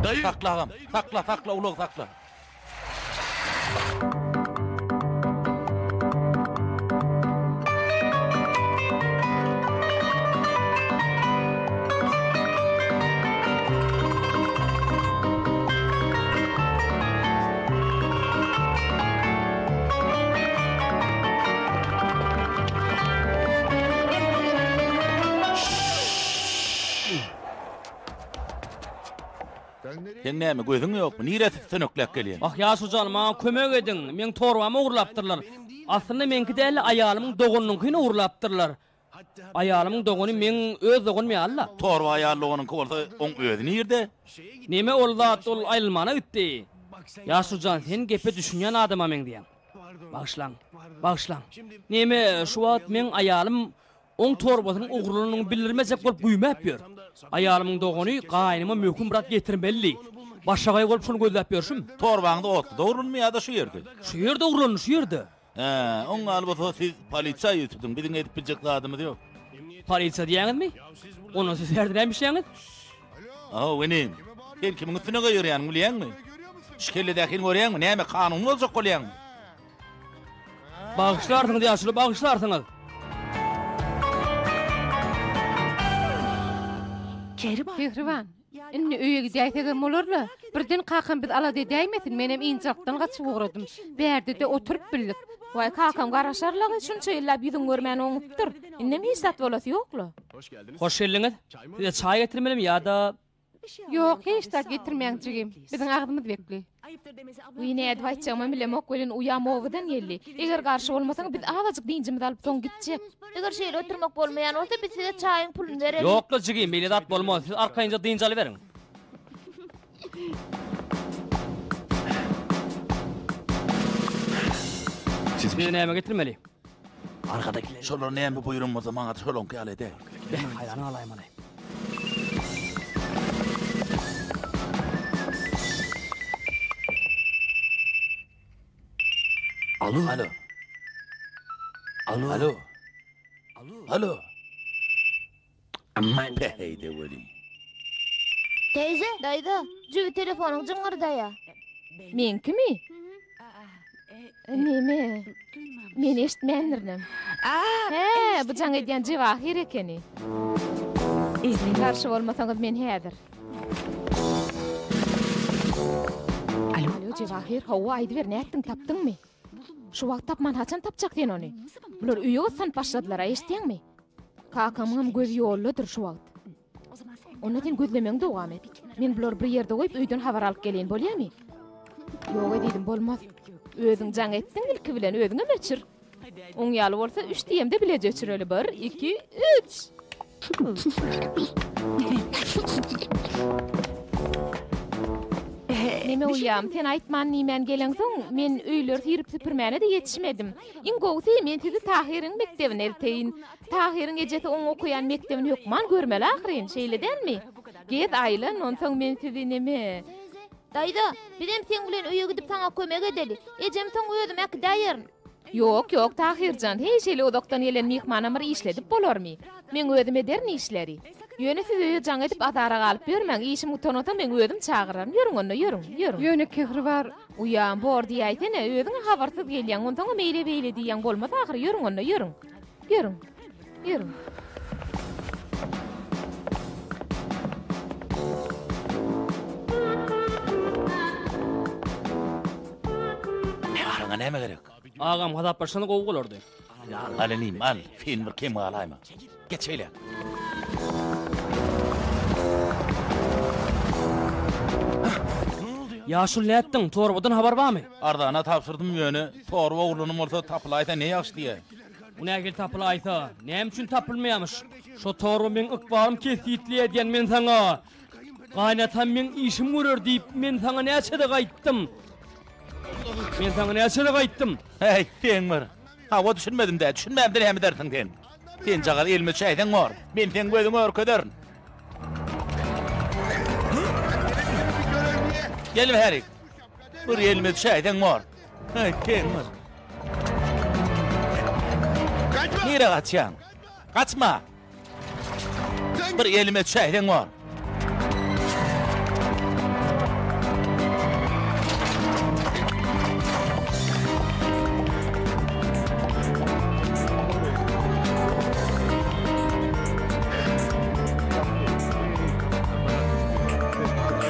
Dayı. Sakla ağam, sakla uluk sakla. Sen näme gözüň ýokmy? Nire sönöklek gelýän? Ah ya sucan ma kömek edin. Men torbamy uğurlaptırlar. Aslında menki däl ayalymyň dogunyňkyny uğurlaptırlar. Ayalymyň dogunu men öz dogunmy alla. Torba ayarlygynyň bolsa oň özüni ýerde. Neme ol zat ol aýlmana gitdi. Ya sucan sen gepe düşünýän adama men diýen. Bağışlan. Neme şu wagt men ayalym oň torbasynyň uğurlunyň bildirmejek bolup büýmäp ýör. Ayalymyň dogunu gaýnyma möküm brat getirmeli. Başagay bolup şunu gözläp ýörşüm. Torbaňda otdy, doğrulmaýa da şu ýerde. Şu ýerde uğurlany şu ýerde. Oň albaty siz polisiýa ýetipdiň, biziň edip biljek zadymy ýok. Polisiýa diýäňizmi? Onu siz erdiremişsiniz. Benim. Sen kimin üstüne koyuyorsun biliyor musun? Şikellidekini görüyor musun? Neyme kanun olacak oluyor musun? Bağışlarsınız yaşlı bağışlarsınız. Kehriban, inni öýe gidäýsegem bolarla. Birden kakam biz ala dedäýmesin, menem injakdan gaçyp ugradım. Bärde de oturup bildik. Vay kakam garaşarlagy şunça ýyllap ýüzüň görmäni oňupdyr. Innem hiç zat bolasy ýoklu. Hoş geldiniz. Size çay getirmelim ya da... Yok, hiç de getirmeýänçigim. Biziň agdymyz bekli. Uyne adwaýtjagam bilem okwelin uyam owdan geldi. Eger garşy bolmasaň biz awajyk diňjimizi alyp soň gitjek. Eger şeýle oturmak bolmaýan bolsa biz size çaýyň pulunu berelim. Yok jigim, beýle dat bolmaz. Siz arkaýynja diňji alyberin. Siz Size näme getirmeli? arkadakiler. Şolar näme buyurunmasa maňa şolonky al ede. Haýdany alaýym ana. Alo. Alo. Alo. Alo. Alo. Aman. Heyde weli. Teyze, dayda, jübi telefonuň jyňyrdaýa. Menkimi? Neme? Men eşitmändirdim. He, bu jaň edýän Jewahir ekeni. Garşy bolmasaňyz men häzir. Alo. Alo Jewahir, hawa aýdy ber, näetdiň tapdyňmy? Şu wagt tapman haçan tapjak den ony? Bular üýe san başladylar, eşitdiňmi? Kakamyň göz ýolludyr şu wagt. Ondan gözlemeň dowam et. Men bular bir ýerde goýup öýden habar alyp gelýän bolýarmy? Ýok edim bolmaz. Özüň jaň etdiň ilki bilen özüňe meçir. Oň ýaly bolsa 3 diýemde bile geçireli 1 2 3. Neme uyam, sen aýtman nimen gelen soň men öýler hirip süpürmäne de ýetişmedim. Ingogsy men sizi Tahiriň mektebine elteýin. Tahiriň ejeti oň okuyan mektebini hökman görmeli ahyryn, şeýle dermi? Get aýlan, onsoň men sizi neme? Dayda, birem sen bilen öýe gidip taňa kömek edeli. Ejem soň özüm ek daýaryn. Yok, Tahirjan, heýşeli odakdan gelen mihmanamyr işledip bolarmy? Men özüm ederni işleri. Ýöne siz öýe jaň edip adara galyp bermeň, işim utanata men özüm çagyrarym. Ýörüň onda, ýörüň. Ýöne Kehribar, Uyam, bor diýäýsene, özüň habarsyz gelýän, ondan meýle-beýle diýýän bolmaz ahyr, ýörüň onda, ýörüň. Sana näme gerek? Agam hadap başyny gowy bolardy. Alanym, al. Film bir kim alayma. Geç şeýle. Ýaşul näetdiň? Torbadan habar barmy? Ardana tapşyrdım ýöne. Torba oglunum bolsa tapylaýsa ne ýaxşy diýe. Bu nägil tapylaýsa, näme üçin tapylmaýarmyş? Şo torba men ykbarym kesitli edýän men saňa. Gaýnatam men işim görür diýip men saňa näçede gaýtdym. Hey, sen var. Hawa düşünmedim de, düşünmem de näme dersiň sen. Sen jagal elme çaýdan var. Men sen gözüňi örködürn. Gelme herik. Bir elme çaýdan var. Hey, sen var. Nere gaçýan? Gaçma. Bir elme çaýdan var.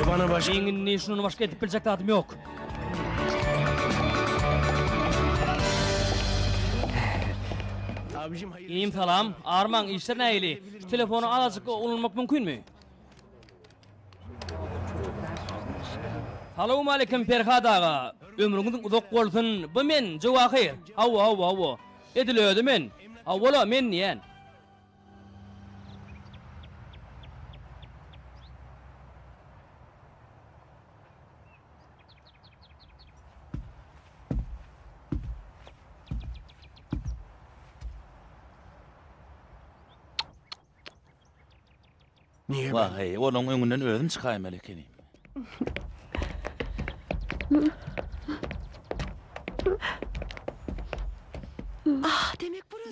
Bana baş. Meňin ne şunu başga edip biljek adym ýok. Abicim hayır. İyim salam, Arman işler näýeli? Şu telefonu alajyk ulunmak mümkinmi? Salamu aleykum Ferhat aga. Ömrüňiz uzak bolsun. Bu men Jewahir. Hawa. Edilödi men. Awala men niýen? Niye ben? Vay, onun öňünden özüm çykaýym elekeni.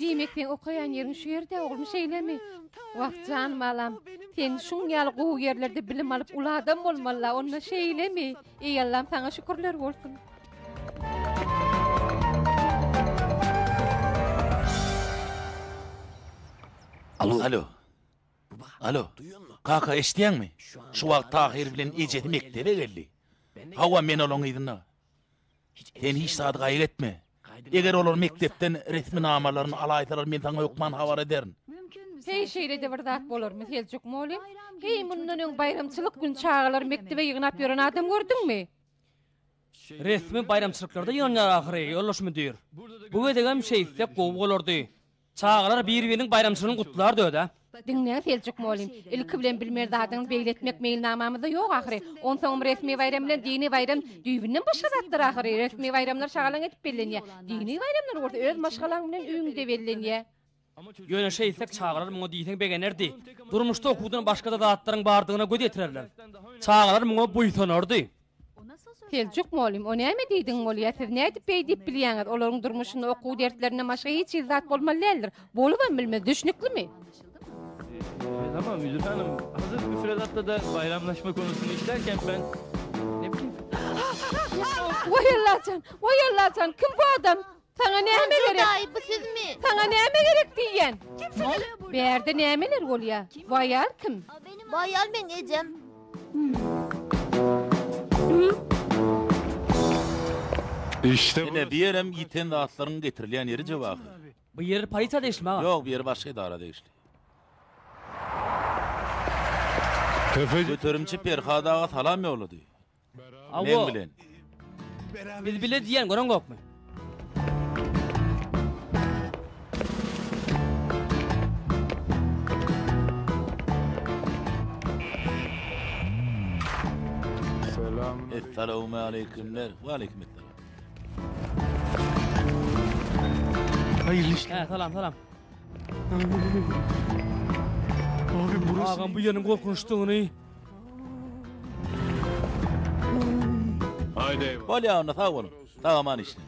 Demek sen okayan yerin şu ýerde oglum şeýlemi? Wagt canmalam. Sen şun ýaly gowy yerlerde bilim alyp ula adam bolmaly. Onda şeýlemi? Ey Allah'ım sana şükürler bolsun. Alo. Alo. Kaka eşdiýäň mi? Şu wagt Tahir bilen Ejeti mektebe geldi. Hawa men olaň ýydyna. Sen hiç saat gaýr etme. Eger olar mektepden resmi namalaryny alaytalar men taňa ýokman habar ederin. Hey şeýle de bir zat bolarmy Selçuk moly? Hey mundan öň bayramçylyk gün çağalar mektebe ýygnap ýören adam gördüňmi? Resmi bayramçylyklarda ýanýar ahyry ýoldaş müdür. Bu edegem şeýse gowy bolardy. Çağalar bir-biriniň bayramçylygyny gutlar döde. Dinle Selçuk moly. Ilki bilen bilmer dadyny beýletmek meýilnamamyzda ýok ahyry. On soň resmi bayram bilen dini bayram düýbünden başga zatlar ahyry. Resmi bayramlar şagalan etip bellenýär. Dini bayramlar orta öz maşgalaň bilen öňünde bellenýär. Ýöne şeýsek çağalar muňa diýsen begenerdi. Durmuşda okudan başga da zatlaryň bardygyna göz ýetirerler. Çağalar muňa buýsanardy. Selçuk molim, o näme diýdiň molya? Siz näme diýip bilýäňiz? Olaryň durmuşynda okuw dertlerine başga hiç zat bolmalydyr. Bolubam bilmez, düşnüklimi? Tamam müdür hanım, hazır müfredatta da bayramlaşma konusunu işlerken ben ne bileyim. Vay Allah'can, kim bu adam? Sana näme gerek? Ay bu siz mi? Sana näme gerek diýen? Bu ýerde nämeler bolýar? Bayal kim? Bayal men ejem. İşte Ene bir yerem ýiten zatlaryň getirilýän ýeri jogaby. Bu yer polisiýa deşilme aga. Ýok, bir yer başga idara deýişli. tefeci Götürümçi Perhadaga salam ýolady. Men bilen. Biz bile diýen gören gokmy? selam. Esselamu aleykümler. Ve aleykümselam. Hayırlı işler. He salam. Abi burası. Ağam bu yerin korkunçluğunu. Haydi eyvallah. Bolya onda sağ olun. Tamam işte.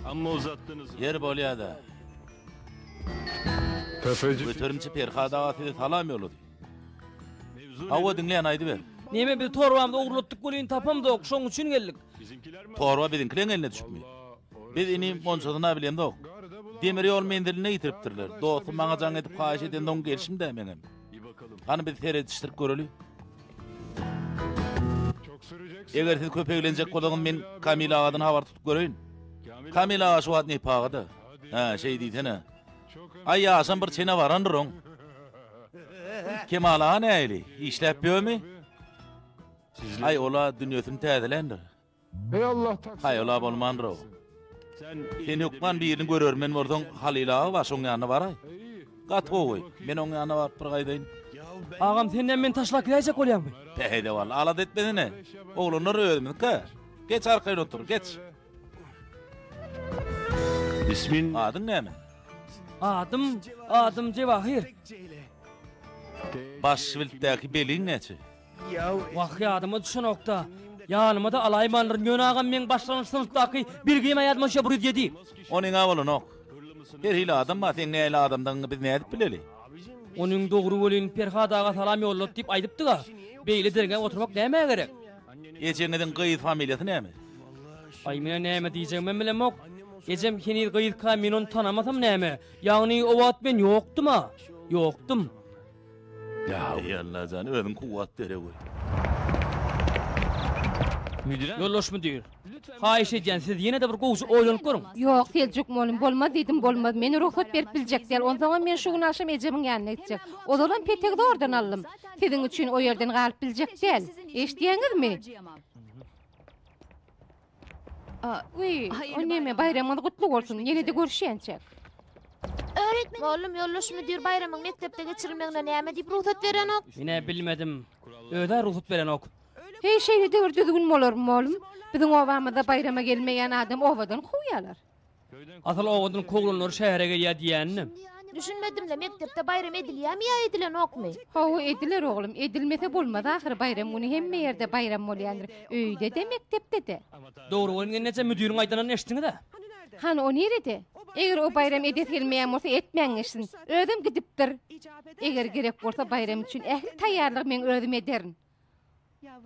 Amma uzattınız. Yer bolya da. Tefeci. Götürümçi Perhadaga size salam ýolady. Hawa dinleýän aýdy ber. Neme bir torbamda uğurlattık golün tapamda şoň üçin geldik. Torba bizimkilerin eline düşmüyor. Biz ini monçadyna bilen dok. Demir ýol mendiline ýitiripdirler. Dostum maňa jaň edip haýyş eden doň gelişim de menem. Hani biz serediştirip göreli. Çok sürecek. Eger siz köpeklenjek bolsaňyz men Kamil agadan habar tutup göreýin. Kamil aga şu wagt ne pagada. Ha, şey diýsene. Ay ýaşam bir çene barandyryň. Kemal aga näýli? İşläp ýörmi? Ay ola dünýäsini täzelendir. Ey Allah tak. Hay ola bolmandyr o. Sen ýokman birini görermen bolsaň Halil aga başyň ýanyna baray. Gat gowy. Men oň ýanyna baryp bir gaýdaýyn. Ağam senden men taşlak gidecek olýarmy? Peýde wal, alat etmedine. Ogluny öýdümkä? Geç arkaýa otur, geç. İsmin? Adyň näme? Adım Cevahir. Başwiltdäki beliň näçe? Wahya adymy düşünokda. Ýanyma da alaýmanlaryň ýöne agam men başlanýyş sınıfdaky bir gym ýazmaşa buryd ýedi. Onuň awalyny ok. Her hili adam ma sen näle adamdan biz nädip bileli? Onuň dogry bolyn Perhadaga salam ýollat diýip aýdypdy-ga. Beýle dergen oturmak näme gerek? Ejeňiň gyýyt familiýasy näme? Ay mene näme diýjek men bilemok. Ejem kenir gyýytka men onu tanamasam näme? Ýagny o wagt men ýokduma? Ýokdum. Ya Allah jany özüň kuwat bere goý. Müdüren. Ýoldaş müdür. Haýyş edýän siz ýene de bir gowsy oýlanyp görüň. Yok Selçuk molim, bolmaz dedim bolmaz. Meni ruhsat berip biljek däl. Ondan men şu gün aşam ejemiň ýanyna gitjek. Odalan petegde ordan aldym. Siziň üçin o ýerden galyp biljek däl. Eşdiýäňizmi? Uy, o näme bayramyň gutly bolsun. Ýene de görüşýänçek. Öğretmen. Oğlum yoldaş müdür bayramın mektepte geçirilmeğine näme diýip ruhsat beren ok? Mine bilmedim. Öde ruhsat beren ok. Hey şeýle de düzgün bolarmy oğlum? Biziň obamyzda bayrama gelmeýän adam obadan kowýarlar. Asal oğudun koglanlar şähere gelýär diýänni. Düşünmedim de mektepte bayram edilýärmi ýa edilen okmy? Hawa ediler oğlum, edilmese bolmaz ahir bayram güni hemme ýerde bayram bolýandyr. Öýde de mektepde de. Dogry bolýan neçe müdüriň aýdanan eşdiňi de. Han o nerede? Eger o bayram edetilmeyen bolsa etmeňişsin. Özüm gidipdir. Eger gerek bolsa bayram üçin ähli taýýarlyk men özüm ederin.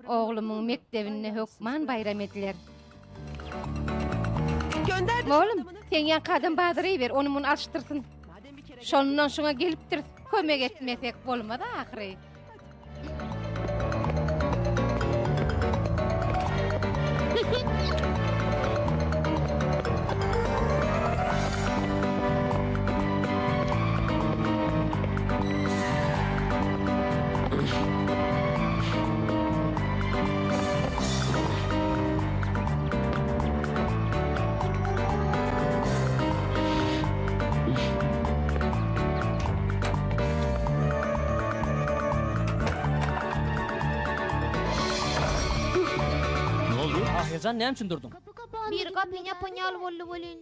Oğlumun mektebine hökman bayram ediler. Oğlum, sen yan kadın badırı ver, onu mun alıştırsın. Şonundan şuna gelipdir, kömek etmesek bolmadı ahire. Ahircan näme üçin durdun? Bir kapyň ýapanýaly boldy bolin.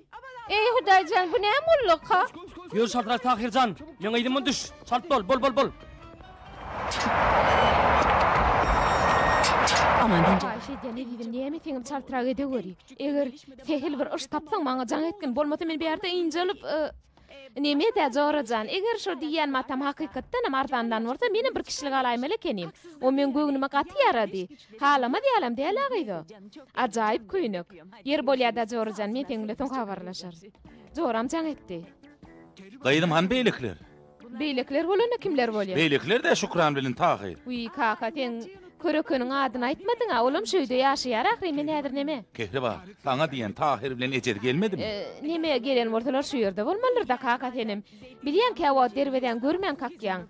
Ey Hudaýjan, bu näme mulluk ha? Ýol şaltrak Tahircan. Men ýydymy düş. Şalt bol. Ayşe ne diýdim, näme teňim çaltyrak ede göri. Eger tehil bir iş tapsaň maňa jaň etken bolmasa men beýärde injelip neme de jorajan. Eger şo diýen matam hakykatdan amardandan bolsa meni bir kişilik alaýmaly ekenim. O men göňüme gaty ýarady. Halama diýelim diýelagydy. Ajaýyp köýnük. Yer bolýada jorajan men teňle soň habarlaşar. Joram jaň etdi. Gaýdym han beýlikler. Beýlikler bolany kimler bolýar? Beýlikler de şükran bilen taýyr. Uy kaka teň köröküniň adyny aýtmadyň, oğlum şöýde ýaşaýar ahry men häzir neme? Kehribar, saňa diýen Tahir bilen ejer gelmedimi? Neme gelen bolsalar şu ýerde bolmalyr da kaka tenim. Bilýän ki awat derweden görmän kakýan.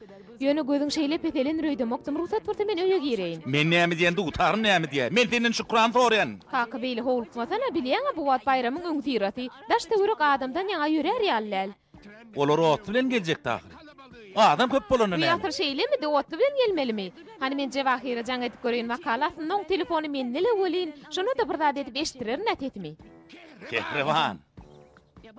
Ýöne gözüň şeýle petelen röýde mokdum ruhsat berse men öýe gireýin. Men näme diýende utarym näme diýe? Men senden şükran sorýan. Kaka beýle howlukmasana bilýän bu wagt bayramyň öň tirati. Daşda ýürek adamdan ýaňa ýörer ýallal. Olar ot bilen geljek Tahir. Adam köp bolany Bu näme? ýatır şeýlemi de otly bilen gelmelimi? Hani men Jawahira jaň edip göreýin wakalatyň noň telefony mennile bolýan. Şonu da bir zat edip eşitirer näet etmi. Kehriban.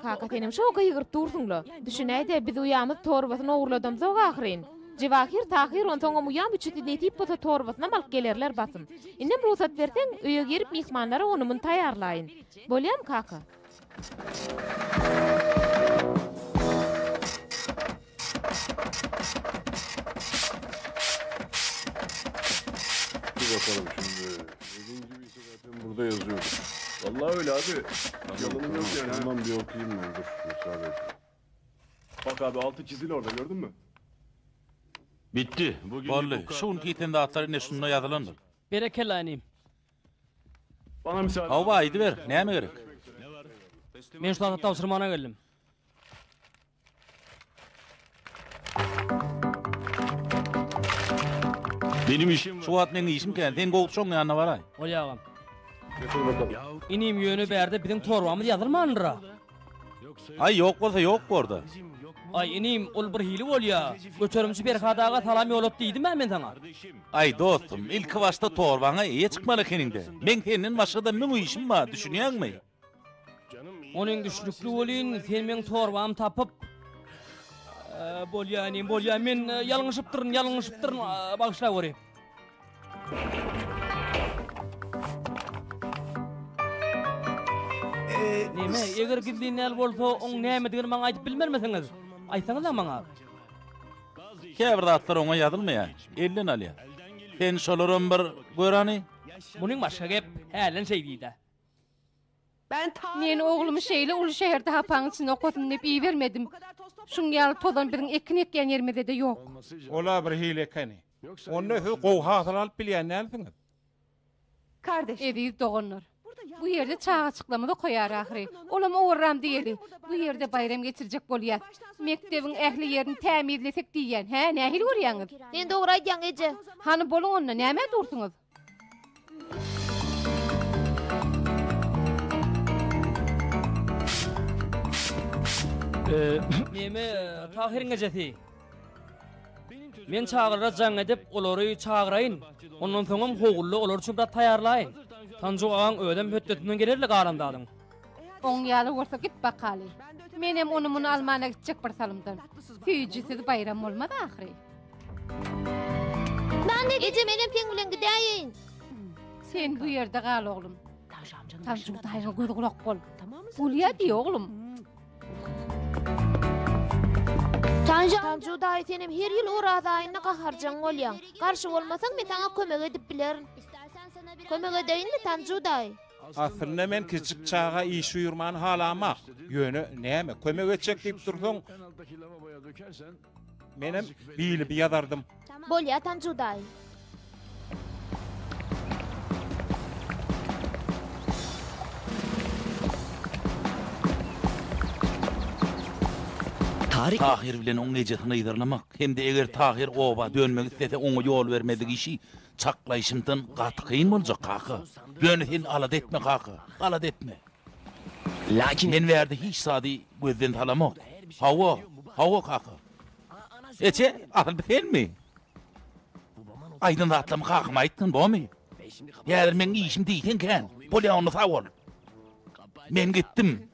Kaka tenim şo gyýgyrt dursunla. Düşünäýde biz uýamy torbasyny ogurladym zog ahyryn. Jawahir Tahir onsoňa uýam üçin netip bota torbasyna mal gelerler basym. Innem ruhsat berseň öýe girip mehmanlara onu mun taýýarlaýyn. Bolýam kaka? Bakalım şimdi. Dediğin gibi ise zaten burada yazıyor. Vallahi öyle abi. Yalanım yok yani. Tamam bir okuyayım ben. Dur müsaade et. Bak abi altı çizili orada gördün mü? Bitti. Bugün Vallahi şun kiten de atları ne şunna ýazylandyr. Berekellanim. bana müsaade. Hava aýdy ber. Näme gerek? Men şu taýda tawsyrmana geldim. Benim işim var. Şu wagt meň işim ken, sen gowçoň ýanyna baray. Olýagam. Götür bakalım. Inim ýöne bärde biziň torbamy ýazylmandyra. Ay ýok bolsa ýok borda. Ay inim ol bir hili bolýar. Göçerümçi Berhadaga salam ýolap diýdim men saňa. Ay dostum, ilk başta torbaňa eýe çykmaly keninde. Men senden başga müň işim bar, düşünýärmi? Onuň güçlükli bolýan, sen meň torbamy tapyp bolýan men ýalňyşypdyryn, bagşla göreyim. Neme, eger gidinel bolsa oň näme diýen maňa aýdyp bilmermesiňiz. Aýsaňyz maňa. Käbir zatlar oňa ýazylmaýar, elden alýar. Sen şolaryň bir görani? Buning başga gep, hälen şey diýdi. Men oğlumu şeýle ulu şäherde hapaň içinde okudum diýip iý bermedim. Şuň ýaly todan biriň ekini etken ýermede de ýok. Ola bir hile kani. Onu gow hasıl alyp bilýän näliňiz? Kardeş. Edi dogonlar. Bu ýerde çağa açyklamada koýar ahry. Olam owurram diýeli. Bu ýerde bayram geçirjek bolýar. Mektebiň ähli ýerini tämirlesek diýen. Hä, nähil görýäňiz? Men dogry aýdýan eje. Hany boluň onda näme dursuňyz? Neme, Tahiriň ejesi. Men çağırajaň edip olary çağıraýyn. Ondan soňam howully olar üçin bir taýýarlaýyn. Tanju aňyň ödem hötdetinden gelerlik arandadyň. Oň ýaly bolsa git bakaly. Menem onu mun Almany'a gitjek bir salymdan. Süýjisiz bayram bolmady ahry. Ben de eje menem teň bilen gidäýin. Sen bu ýerde gal oglum. Tanju dayga göz kulak bol. Ulya diye oğlum. Tanju daý senem her ýyl Oraz aýyna gaharjaň bolýan. Garşy bolmasaň men taňa kömek edip bilerim. Kömek edeýinmi Tanju daý? Aslında men kiçik çağa iş uyurman halamak. Yönü näme kömek etjek diýip dursaň. Menem bilip ýazardım. Bolýa Tanju daý. Tahir bilen oň ejetini ýydarlamak, hemde eger Tahir oba dönmek istese oňa ýol bermedik işi çaklaýşymdan gaty kyn boljak kaka. Böni sen alad etme kaka, alad etme. Lakin men berdi hiç sady gözden talamak. Hawa kaka. Eçe, al bisenmi? Aydın atlam kakma aýtdyn bomy? Ýa-da men işim diýsen kan, bolýa onu sawol. Men gittim.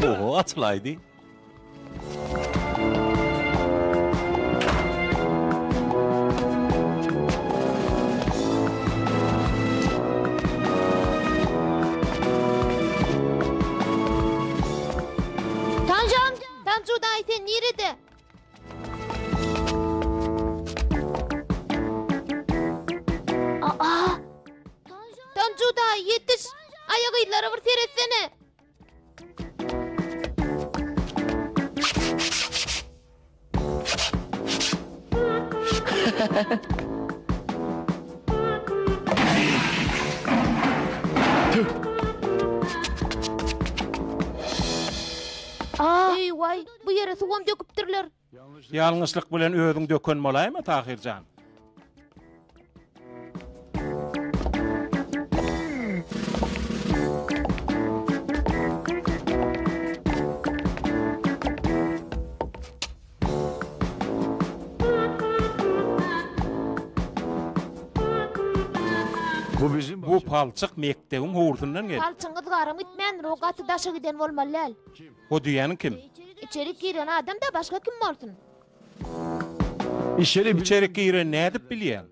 Oho, açılaydı. Tanju daý sen nerede? Tanju daý yetiş. Ayagylara bir seretsene. Ey vay, bu yere suwam döküpdirler. Ýalňyşlyk bilen özüň dökön bolaýmy Tahirjan? Bu palçyk mekdebiň howrsundan geldi. Palçyňyz garym itmän, o gaty daşa giden bolmaly. O diýeni kim? İçeri giren adam da başga kim bolsun? İçeri giren nädip bilýär?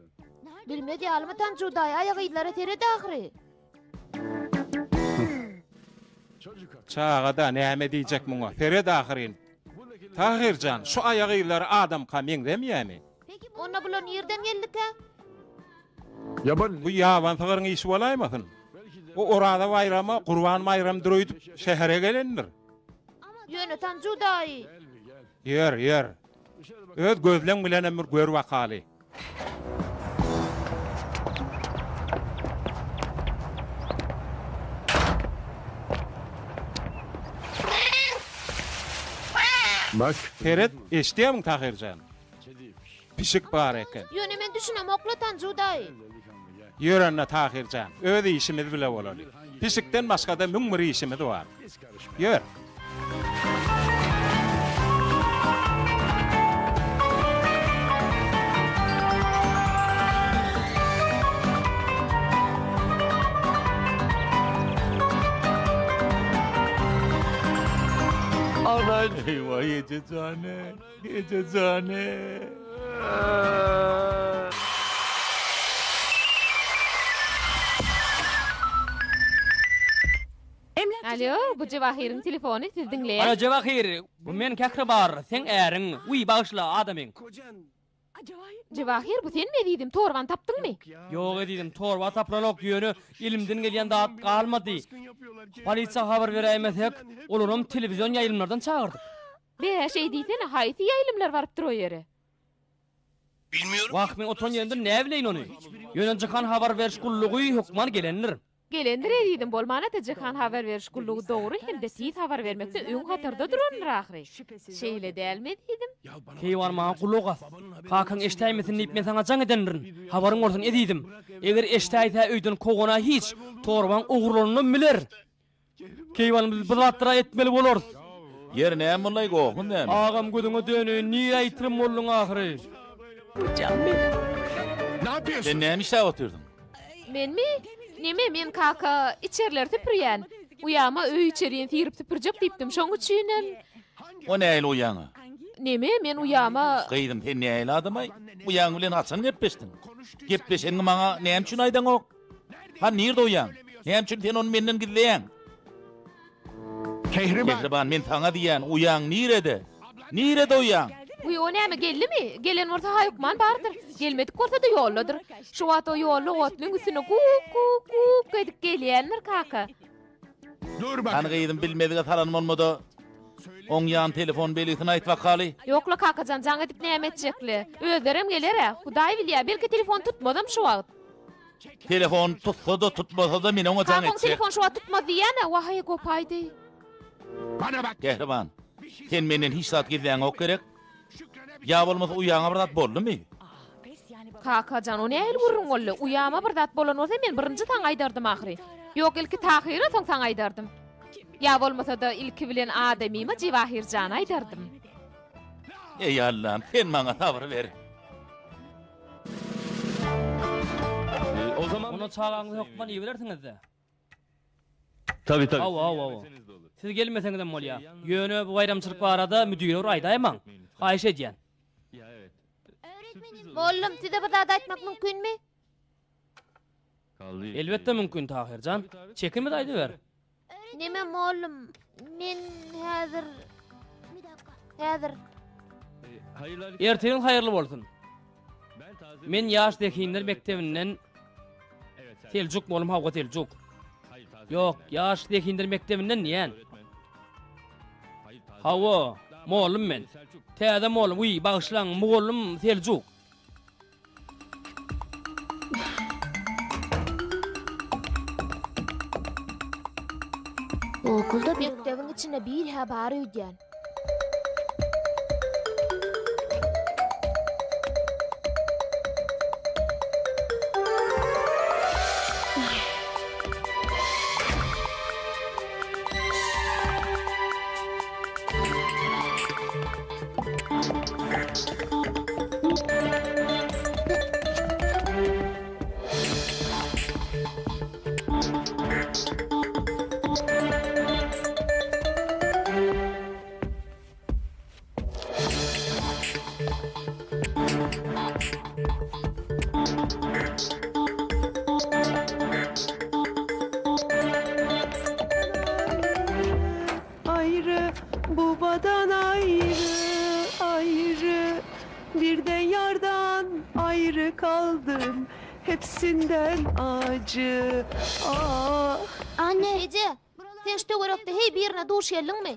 Bilmedi almy Tanju daý ayagylara teredi ahry. Çağa da näme diýjek muňa? Fered ahyryn. Tahirjan, şu ayagylar adam kamyň demýärmi? Onda bular nerden geldik ha? Bu ýaban sygyryň işi bolaýmasyn? O orada bayrama, Gurban bayram duruýup şähere gelendir. Ýöne Tanju daý. Yer. Öz gözleň bilen ömür gör wakaly. Bak. Fered, eşdiýärmi Tahirjan? Pişik bar eken. Ýöne men düşünem okla Tanju daý. Ýörenle Tahirjan, öz işimiz bile bolary. Pisikden başga da müň bir işimiz bar. Ýör. Anan eyvah yecezane. Alo, bu Cevahir'in telefonu siz dinleýär. Alo Cevahir, bu men käkri bar, sen äriň, uy bağışla adamyň. Cevahir, bu sen mi diýdim, torban tapdyňmy? Ýok edidim, torba taplanok ýöne ilimden gelýän dat galmady. Polisiýa habar beräýmesek, olaryň telewizion ýaýlymlardan çağırdyk. Be şey diýsene, haýsy ýaýlymlar barypdyr o ýere? Bilmiyorum. Wagt men oturan ýerinde näme bileýin ony? Ýöne jykan habar beriş gullugy hukman gelenler. Gelendir edidim bolmana tejekan haber veriş gulluğu doğru hem de tiýit haber vermekde öň hatarda duran ahry. Şeýle dälme diýdim. Keýwan maňa guluk as. Kakan eştäýmesin diýip men saňa jaň edendirin. Habaryň bolsun edidim. Eger eştäýse öýden kogona hiç torban ugurlanyny biler. Keýwan biz bilatdyra etmeli bolarys. Yer näme bolay gogun näme? Agam gödüňe dönüň, niýe aýtyrym boldun ahry? Sen näme işe oturdun? Menmi? Neme men kaka içerler tüpürýän. Uyama öý içeriýen tirip tüpürjek diýipdim. Şoň üçinem. O näme uyaňy? Neme men uyama Gaýdym sen näme adamay? Uyaň bilen haçan gepleşdiň? Gepleşeňi maňa näme üçin aýdan ok? Ha nirde uyaň? Näme üçin sen onu menden gizleýän? Kehriban men taňa diýän uyaň nirede? Nirede uyaň? uy o näme geldimi? Gelen orta haýukman bardyr. Gelmedik ortada ýolladyr. Şu wagt o ýolly otlyň üstüne kuk edip gelýänler kaka. Hani gaýdym bilmediňe taranym bolmady. Oň ýan telefon belitini aýtmak haly. Ýokla kakajan jaň edip näme etjekli? Özlerim geler, Hudaý bilýär, belki telefon tutmadym şu wagt. Telefon tutsa da tutmasa da meni oňa jaň Kakam etjek. telefon şu wagt tutmady diýene, wahaý gopaýdy. Kehriban, sen menden hiç zat gizleýän ok gerek. Ya bolmasa uyaňa bir zat boldymy? Kakajan o nähil gurrun boldy? Uyama bir zat bolan bolsa men birinji taň aýdardym ahry. Ýok ilki tahyra soň taň aýdardym. Ya bolmasa da ilki bilen adamymy Jawahirjan aýdardym. Ey Allah'ım, sen maňa sabr ber. O zaman Onu çağağınızı hokman iyi bilersiňiz-de. tabii. Awa. Siz gelmeseňiz hem bolýar. Ýöne bu bayramçylyk barada müdürler aýdaýmaň. Haýyş edýän. Ya evet. Mollum, size bir daha da aýtmak mümkinmi? Kaldı. Elbetde mümkin Tahirjan. Çekinme daýdy ber. Neme mollum? Men häzir Hayırlar. Erteň haýyrly bolsun. Ben taze. Men ýaş dekinler mektebinden Evet. sen- teljuk bolum hawga teljuk. Hayır taze. Ýok, ýaş dekinler mektebinden ýen. Öğretmen. Hayır taze. Hawa, mollum men. Selçuk. Täze mollum, uy, bagışlaň, mollum teljuk. okulda mektebiň içine bir habar öýdän. Ayrı babadan ayrı bir de yardan ayrı kaldım hepsinden acı Anne, Ece, sen şu töwerekde hey birine duş geldiňmi?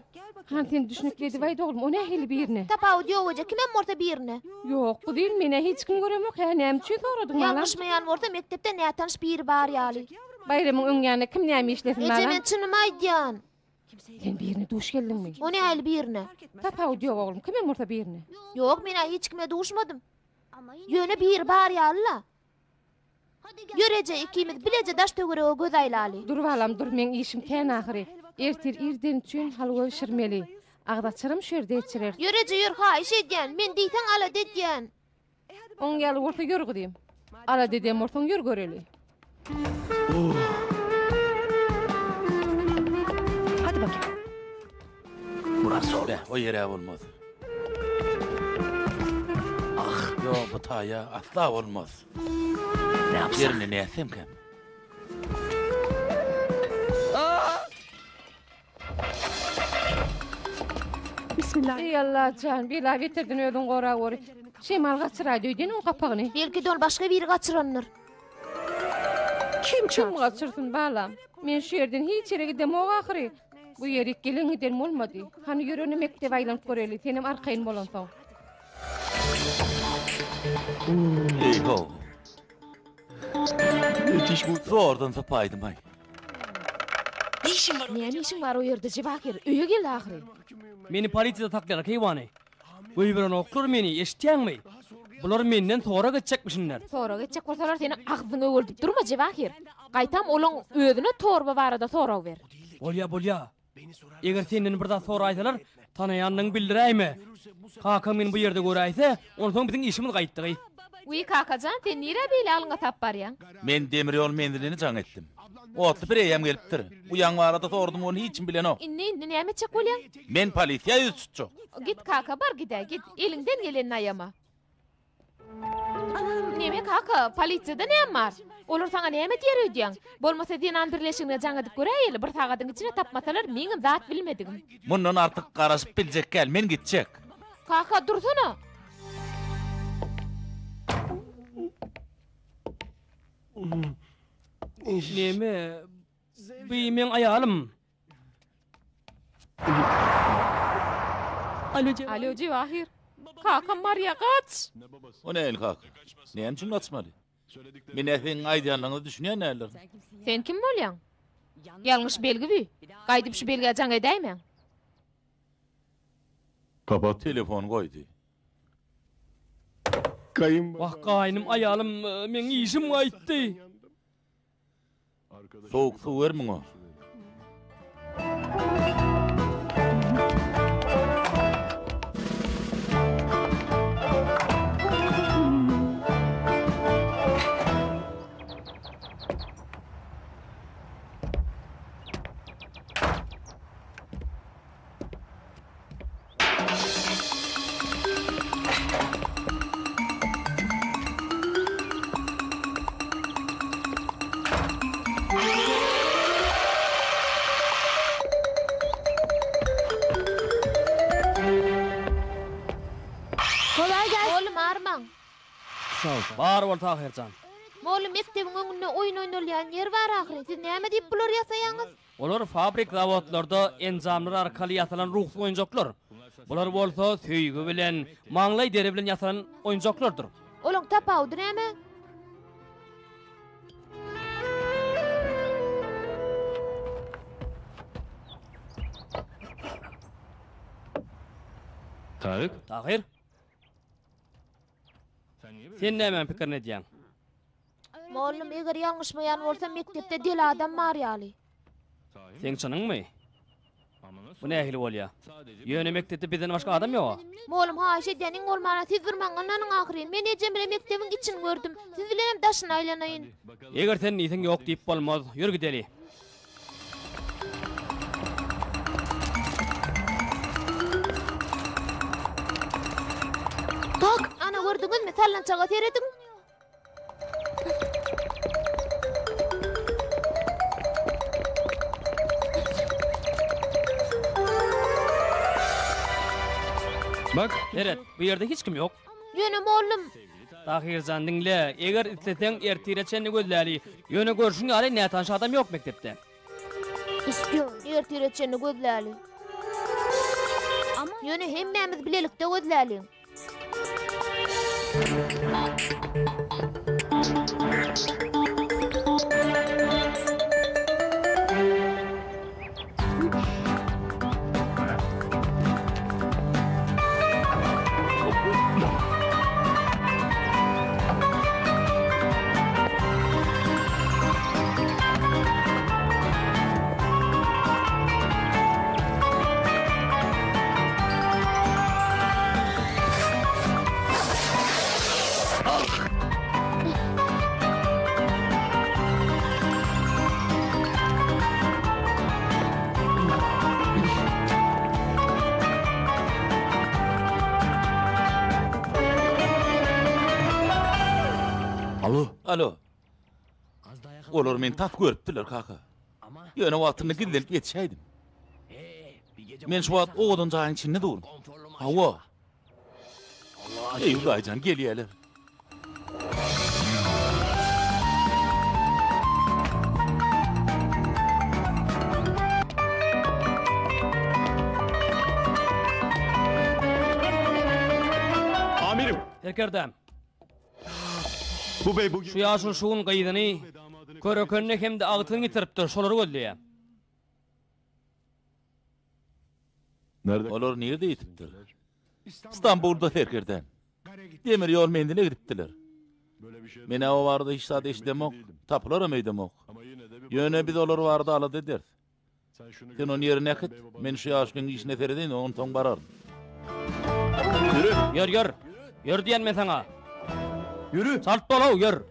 Han sen düşünükledi vaýdy oğlum, o nähili birine? Tapaw diýowja kimem morta birine? Ýok, bu değil mene hiç kim göremok. Ha näme üçin soradyň malam? Ýalňyşmaýan morta mektepde nätanış biri bar ýaly. Bayramyň öňýärine kim näme işlesin Ece, malam? men çynymy aýdýan. Sen birine duş geldinmi? O nähili birine? Tapaw diýok oğlum, kimem orta birine? Ýok, men hiç kime duşmadym. Ýöne bir bar ýaly. Görece ikimiz bilece daş töwerege göz aýlaly. Dur balam, dur, men işim kän ahyry. Ertir irden üçin halwa pişirmeli. Agdaçyrym şu ýerde içirer. Görece ýür haýyş edýän, men diýsen ala dedýän. Oň ýaly orta ýör gydym. Ala dedem ortaň ýör göreli. Hadi bakayım. Burası o. O ýere bolmaz. Ah, yo bu taýa asla bolmaz. Ne yapsak? Yerini näsem kem? Bismillah. Ey Allah can, bila bitirdin ödün gora gori. Şemal gaçıra döydün o kapagyny. Belki de ol başga biri gaçyranlar. Kim gaçırsın balam? Men şu yerden hiç yere gidem o ahyry. Bu ýere gelen giden bolmady. Hani ýöreni mektep aýlanyp göreli, senem arkaýyn bolan soň. Ey ho. Müthiş bu. Zordan sapaýdym ay. Ne işin var? Näme işin var o yerde Cevahir? Öýe gel ahry. Meni polisiýada takdyra keýwany. Göýbüren oklar meni eşitýänmi? Bular menden sonra geçecekmişinler. Sonra geçecek bolsalar seni agzyňy öldürip durma Cevahir. Gaýtam olaň özüne torba barada sorag ber. Bolya. Eger senden birda sonra aýsalar, tanaýanyň bildiräými? Kaka men bu ýerde göräýse, onsoň biziň işimiz gaýtdy. Uy kakajan, sen nire beýle alyňa tap barýan? Men demir ýol mendilini jaň etdim. Otly bir eýem gelipdir. Bu ýan barada sordum, onu hiç bilen ok. Indi näme çek bolýan? Men polisiýa ýüz tutjak. Git kaka bar gide, git. Elinden geleni aýama. Näme kaka, polisiýada näme bar? Olar saňa näme diýer öýdýän? Bolmasa diýen birleşigine jaň edip göräýeli, bir sagadyň içine tapmasalar, meňim zat bilmedigim. Mundan artyk garaşyp biljek gel, men gitjek. Kaka dursana. Näme? Beýmen aýalym. Alo Cevahir. Kaka Maria kaç. O ne el kaka? Näme üçin kaçmaly? Men äsen aýdýanlygyny düşünýän näler? Sen kim bolýan? Ýalňyş belgi bi. Gaýdyp şu belge jaň edäýmen. Kapat telefon koydu. Wah gaýnym aýalym, men işim gaýtdy. Soğuk su vermin o. Bar bol Tahirjan. Mollum mektebiň öňünde oýun oýnalýan ýer bar ahry. Siz näme diýip bular ýasaýaňyz? Olar fabrik zawodlarda enzamlar arkaly ýasalan ruhsuz oýunjaklar. Bular bolsa söýgü bilen, maňlay deri bilen ýasalan oýunjaklardyr. Olaň tapawdyr näme? Tahir. Sen näme pikirini diýäň? Mollum eger ýalňyşmaýan bolsa mektepde deli adam marýaly. Sen çanyňmy? Bu nähili bolýar? Ýöne mektepde bizden başga adam ýok. Mollum haýş edýäniň bolmana siz durmaňyň ahry. Men ejem bile mektebiň için gördüm. Siz bilenem daşyna aýlanaýyn. Eger sen niýetiň ýok diýip bolmaz, ýür gideli. Tak, ana gördüňizmi? Sallançaga terediň. Bak, Eret, bu ýerde hiç kim ýok. Ýöne mollum. Tahirjan diňle, eger isleseň ertireçeni gözläli, ýöne görüşüň ýaly nätan adam ýok mektepde. Isdio, ertireçeni gözläli. Ýöne hemmämiz bilelikde gözläli. Alo. Olar men tap görüpdiler kaka. Ýöne wagtyny gillenip ýetişäýdim. Men şu wagt oğudun jaýyň içinde durdum. Hawa. Ey gaýjan gelýärler. Amirim. Erkerdem. Bu bey bugün Şu ýaşul şuun gaýdyny, körekönne hem de agtyny ýitiripdir, şolary gözleýär. Olar nerede yitipdir? İstanbul'da terkerden. Demir yol mendine gidipdiler. Mene o vardı hiç saat eşlemok, tapılara meydemok. Yöne bir dolar vardı ala dediler. Sen onun yerine akıt, men şu aşkın işine teredeyin, on ton bararım. Yürü. Yür. Yür diyen men sana. Yürü. Salt dolav, yür.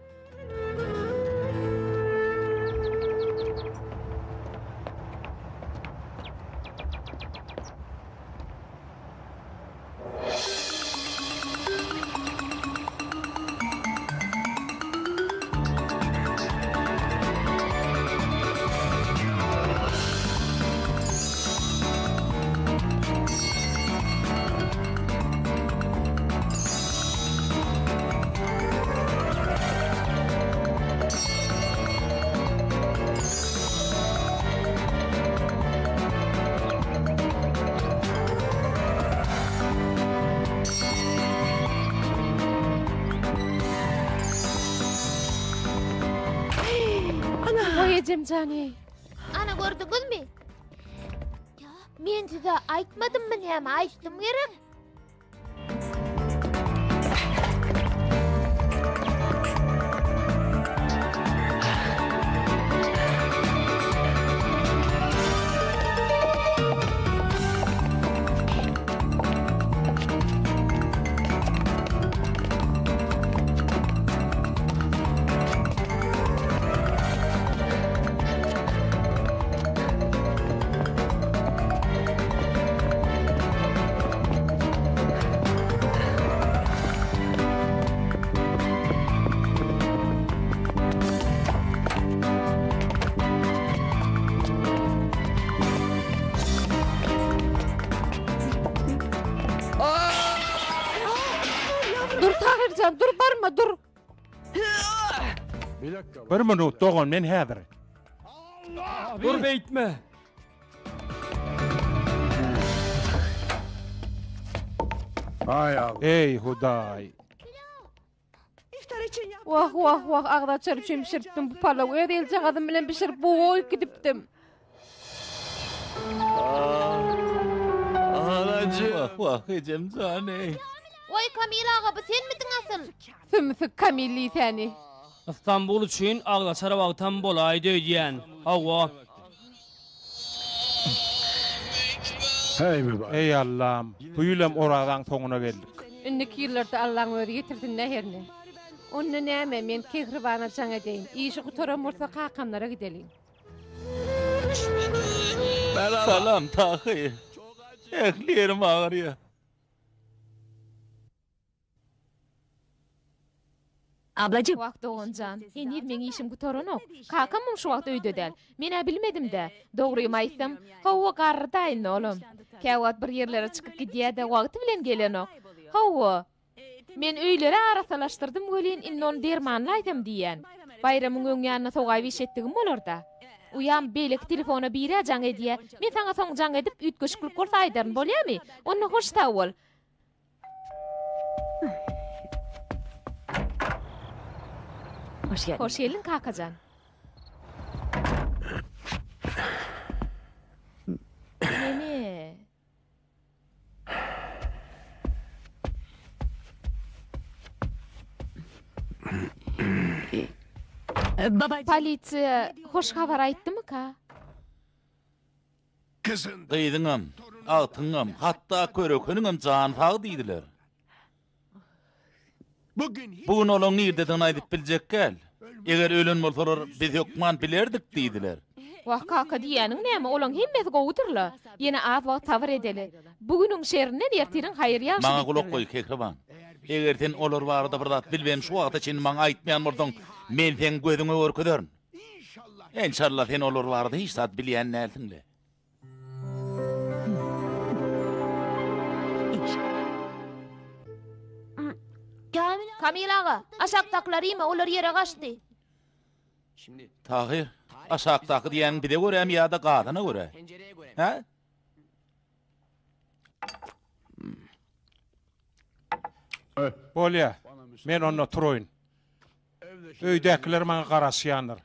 Cemcane. Ana gördünüz mü? Men size aytmadım mı näme aytdım gerek? Dur Tahircan, dur barma, dur. Bir minut doğun men häzir. Dur beytme. Ey Huday. Vah, ağda çarpışım pişirttim bu palav. Erelce adım bilen pişirip bu oy gidiptim. Anacı. Vah Cemcane. Oy Kamil ağa, bu sen mitin asıl? Sümsük Kamilli seni. İstanbul için ağlaçara vaqtan bolay döydiyen. Hava. Ey Allah'ım. Büyülem oradan soňuna geldik. Ünneki yıllarda Allah'ın öyle getirdin näherine. Onunla näme men kehribana çaň edeýin. İşi gutoram bolsa kakamlara gidelin. Salam Tahir. Ehlerim ağrıyor. Ablacığım. Wagt oğuncan, henir men işim gutoranok. Kakamım şu wagt öýde del. Men bilmedim de. Dogrymy aýtsam, hawa gardaýyn olum. Käwat bir yerlere çykyp gidýär de wagty bilen gelenok. Hawa. Men öýlere arasalaşdyrdım gölen innon dermanlaýdym diýen. Bayramyň öňýanyna sogay beşetdigim bolarda. Uyam belek telefona birajaň edýär. Men saňa soňjaň edip ütgeşiklik bolsa aýdaryn bolýarmy? Onu hoş tawul. Hoş geldin kakacan. Neme? Polisiya hoş habar aýtdymy ka? Gıydıňam, altyňam, hatta köreköniňem jan fagy diýdiler. Bugün olaň nirden aýdyp biljek gel. Eger ölen bolsalar biz hukman bilerdik diýdiler. Wah kaka diýäniň näme? Olaň hemmesi gowdurlar. Ýene az wagt tabar edeli. Bugüniň şerine ertiriň haýır ýaşy. Maňa gulak goý Kehriban. Eger sen olar barada bir zat bilbem şu wagta çyn maňa aýtmaýan bolsaň, men sen gözüňe görkezerm. İnşallah sen olar barada hiç zat bilýän näsiňle. Kamil ağa, aşakdaklarymy olar ýere gaçdy. Tahir, aşakdaky diýen bide görem ýa-da gadyna göre. Ha? Bolýa. Men onu turoýyn. Öýdäkiler maňa garaşýandyr.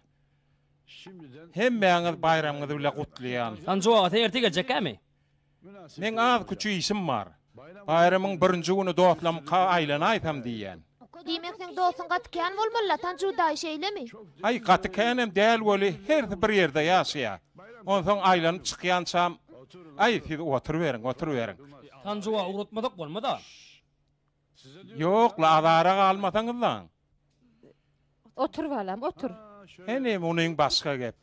Hemmeňiz bayramyňyzy bile gutlaýan. Sanjy wagty erti geljekmi? Men az küçü işim var. Bayramın birinci günü dostlam ka aylana aytam diýen. Diýmek sen dostun gatykän bolmaly, tanjuda şeýlemi? Ay gatykänem däl boli her bir ýerde ýaşaýar. Onsoň aylanyp çykýançam, ay siz oturuverin. Tanjuwa uğratmadak bolmada. Yok, la adara galmasaňyz lan. Otur balam, otur. Hene munyň başga gep.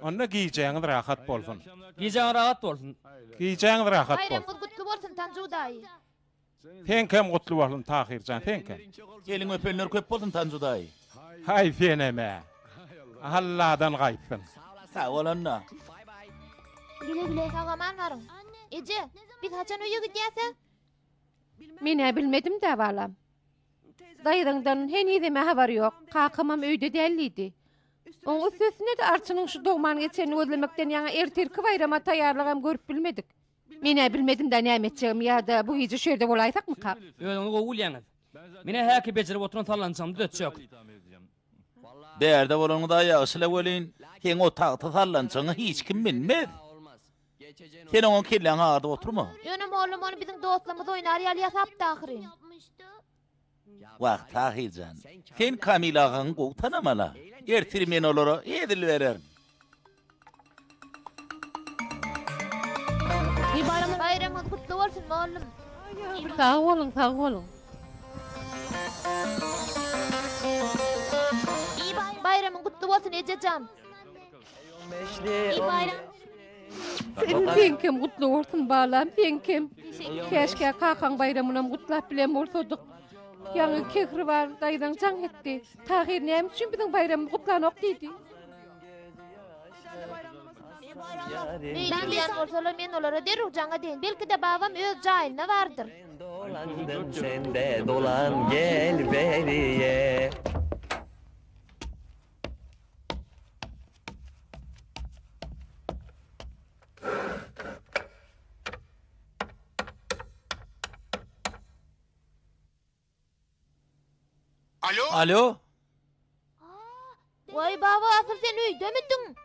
Onda giýjeňiz rahat bolsun. Giýjeň rahat bolsun. Giýjeňiz rahat Bayram bolsun. gutly bolsun tanjudaý. Sen kim gutly bolsun Tahirjan, sen kim? Gelin öpenler köp bolsun Tanjuday. Hay feneme. Allah'dan gaýpsyn. Sağ ol anna. Güle sagaman barın. Ece, biz haçan öýe gidýäse? Mine bilmedim de balam. Dayıdan henizeme haber yok. Kakamam öýde delliydi. Onun üstüne de Arçının şu doğman geçeni özlemekten yana ertirki bayrama tayarlığım görüp bilmedik. Mine bilmedim de ne etmeyeceğim ya da bu gece şöyle olaysak mı kal? Onu gowulyaňyz. Mine häki bejerip oturan sallançam dötjek. Derde bolanyň da ýaşyla welin, sen o tagta sallançaňy hiç kim bilmez. Sen oňa kelläň arda oturma. Ýönem oğlum onu bizim dostlarımız oynar ýaly ýasap tahyrin. Wagt Tahirjan. Sen Kamil agaň gowy tanamala. Ertir men olara edil berer. Bayramyň gutly bolsun oğlum. Sağ olun, sağ olun. Bayramyň gutly bolsun Ejejam. İyi bayram. Senin penkem kutlu olsun balam, penkem. Keşke kakan bayramına kutlap bilen bolsadyk. Ýa-ni kekri var, daydan can etdi. Tahir näme üçin biziň bayramymyz kutlanok diýdi? Beýleýän bolsalar men olara derhäw jaňa deň. Belki de babam öz jaýyna bardyr. Dolandım sende dolan gel beriye. Alo? Vay baba, asıl sen öýde midiň?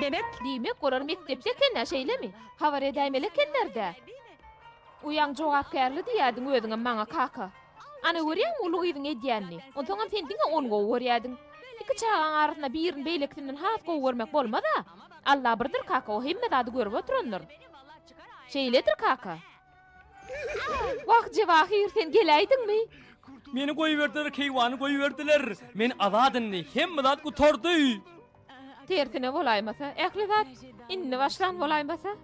Demek diýmek gorar mektepde kenä şeýlemi? Habar edäýmelekkenlerde. Uyan jogapkärli diýädiň özüňe maňa kaka. Ana görýäň uly gyzyň edýänni. Onsoňam sen diňe on gowy görýädiň. Iki çağan arasynda birini beýlekdinden has gowy görmek bolmada. Allah birdir kaka, o hemme zady görüp oturanlar. Şeýledir kaka. Wagt jewahir sen geläýdiňmi? Meni goýberdiler, keýwany goýberdiler. Men azadynny hemme zat gutardy. Tertine bolaýmasa, ähli zat inni başlan bolaýmasa?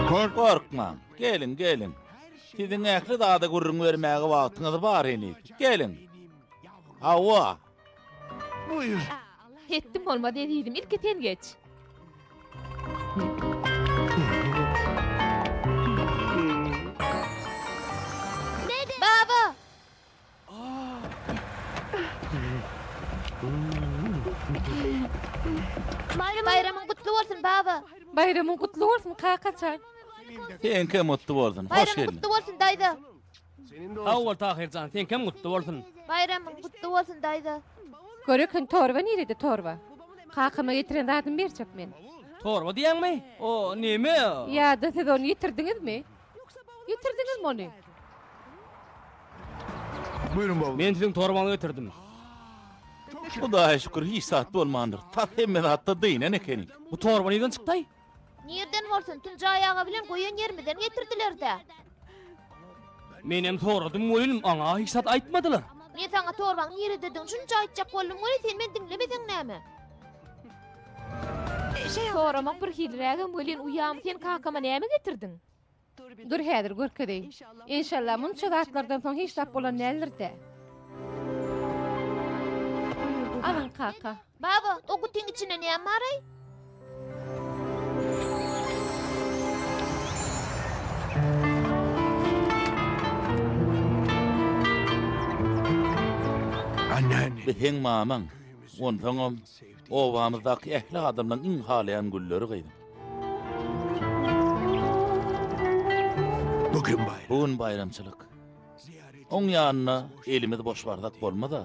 Korkma. Gelin. Siziň ähli zada gurrun bermäge wagtyňyz bar eni. Gelin. Hawa. Buyur. Hetdim olma dediğim ilk eten geç. Baba! Bayramın kutlu olsun baba. Bayramın kutlu olsun kakaçan. Sen kim mutlu boldun? Hoş Bayramın geldin. kutlu olsun dayda. Awwal Tahirjan, sen kim mutlu bolsun? Bayramın kutlu olsun dayda. Görökün torba nerede torba? Kakama getiren dadım berçek men. Torba diýäňmi? O neme? Ya da siz onu getirdiniz mi? Getirdiniz mi onu? Buyurun baba. Men siziň torbaňy getirdim. Hudaýa şükür hiç saat bolmandyr. Ta hemme hatta diýen ekeni. Bu torba neden çykdy? Nereden bolsun? Tunca ayağı bilen koyun yermeden getirdiler de. Menem soradym welin aňa hiçat aýtmadylar. Men sana torbaň nerede dedin? Şunça aýtjak boldum, öyle sen men dinlemeseň näme? Soramak bir hilrägem welin uyam sen kakama näme getirdin? Dur häzir görkedeýin. İnşallah munça zatlardan soň hiç tap bolan nälerdi? Alın kaka. Baba, o kutin içine näme aray? Anneanne. Biziň mamaň. Onsoňam obamyzdaky ähli adamlaryň iň halayan gülleri gyýdym. Bugün bayramçylyk. Oň ýanyna elimiz boş bardak bolmada.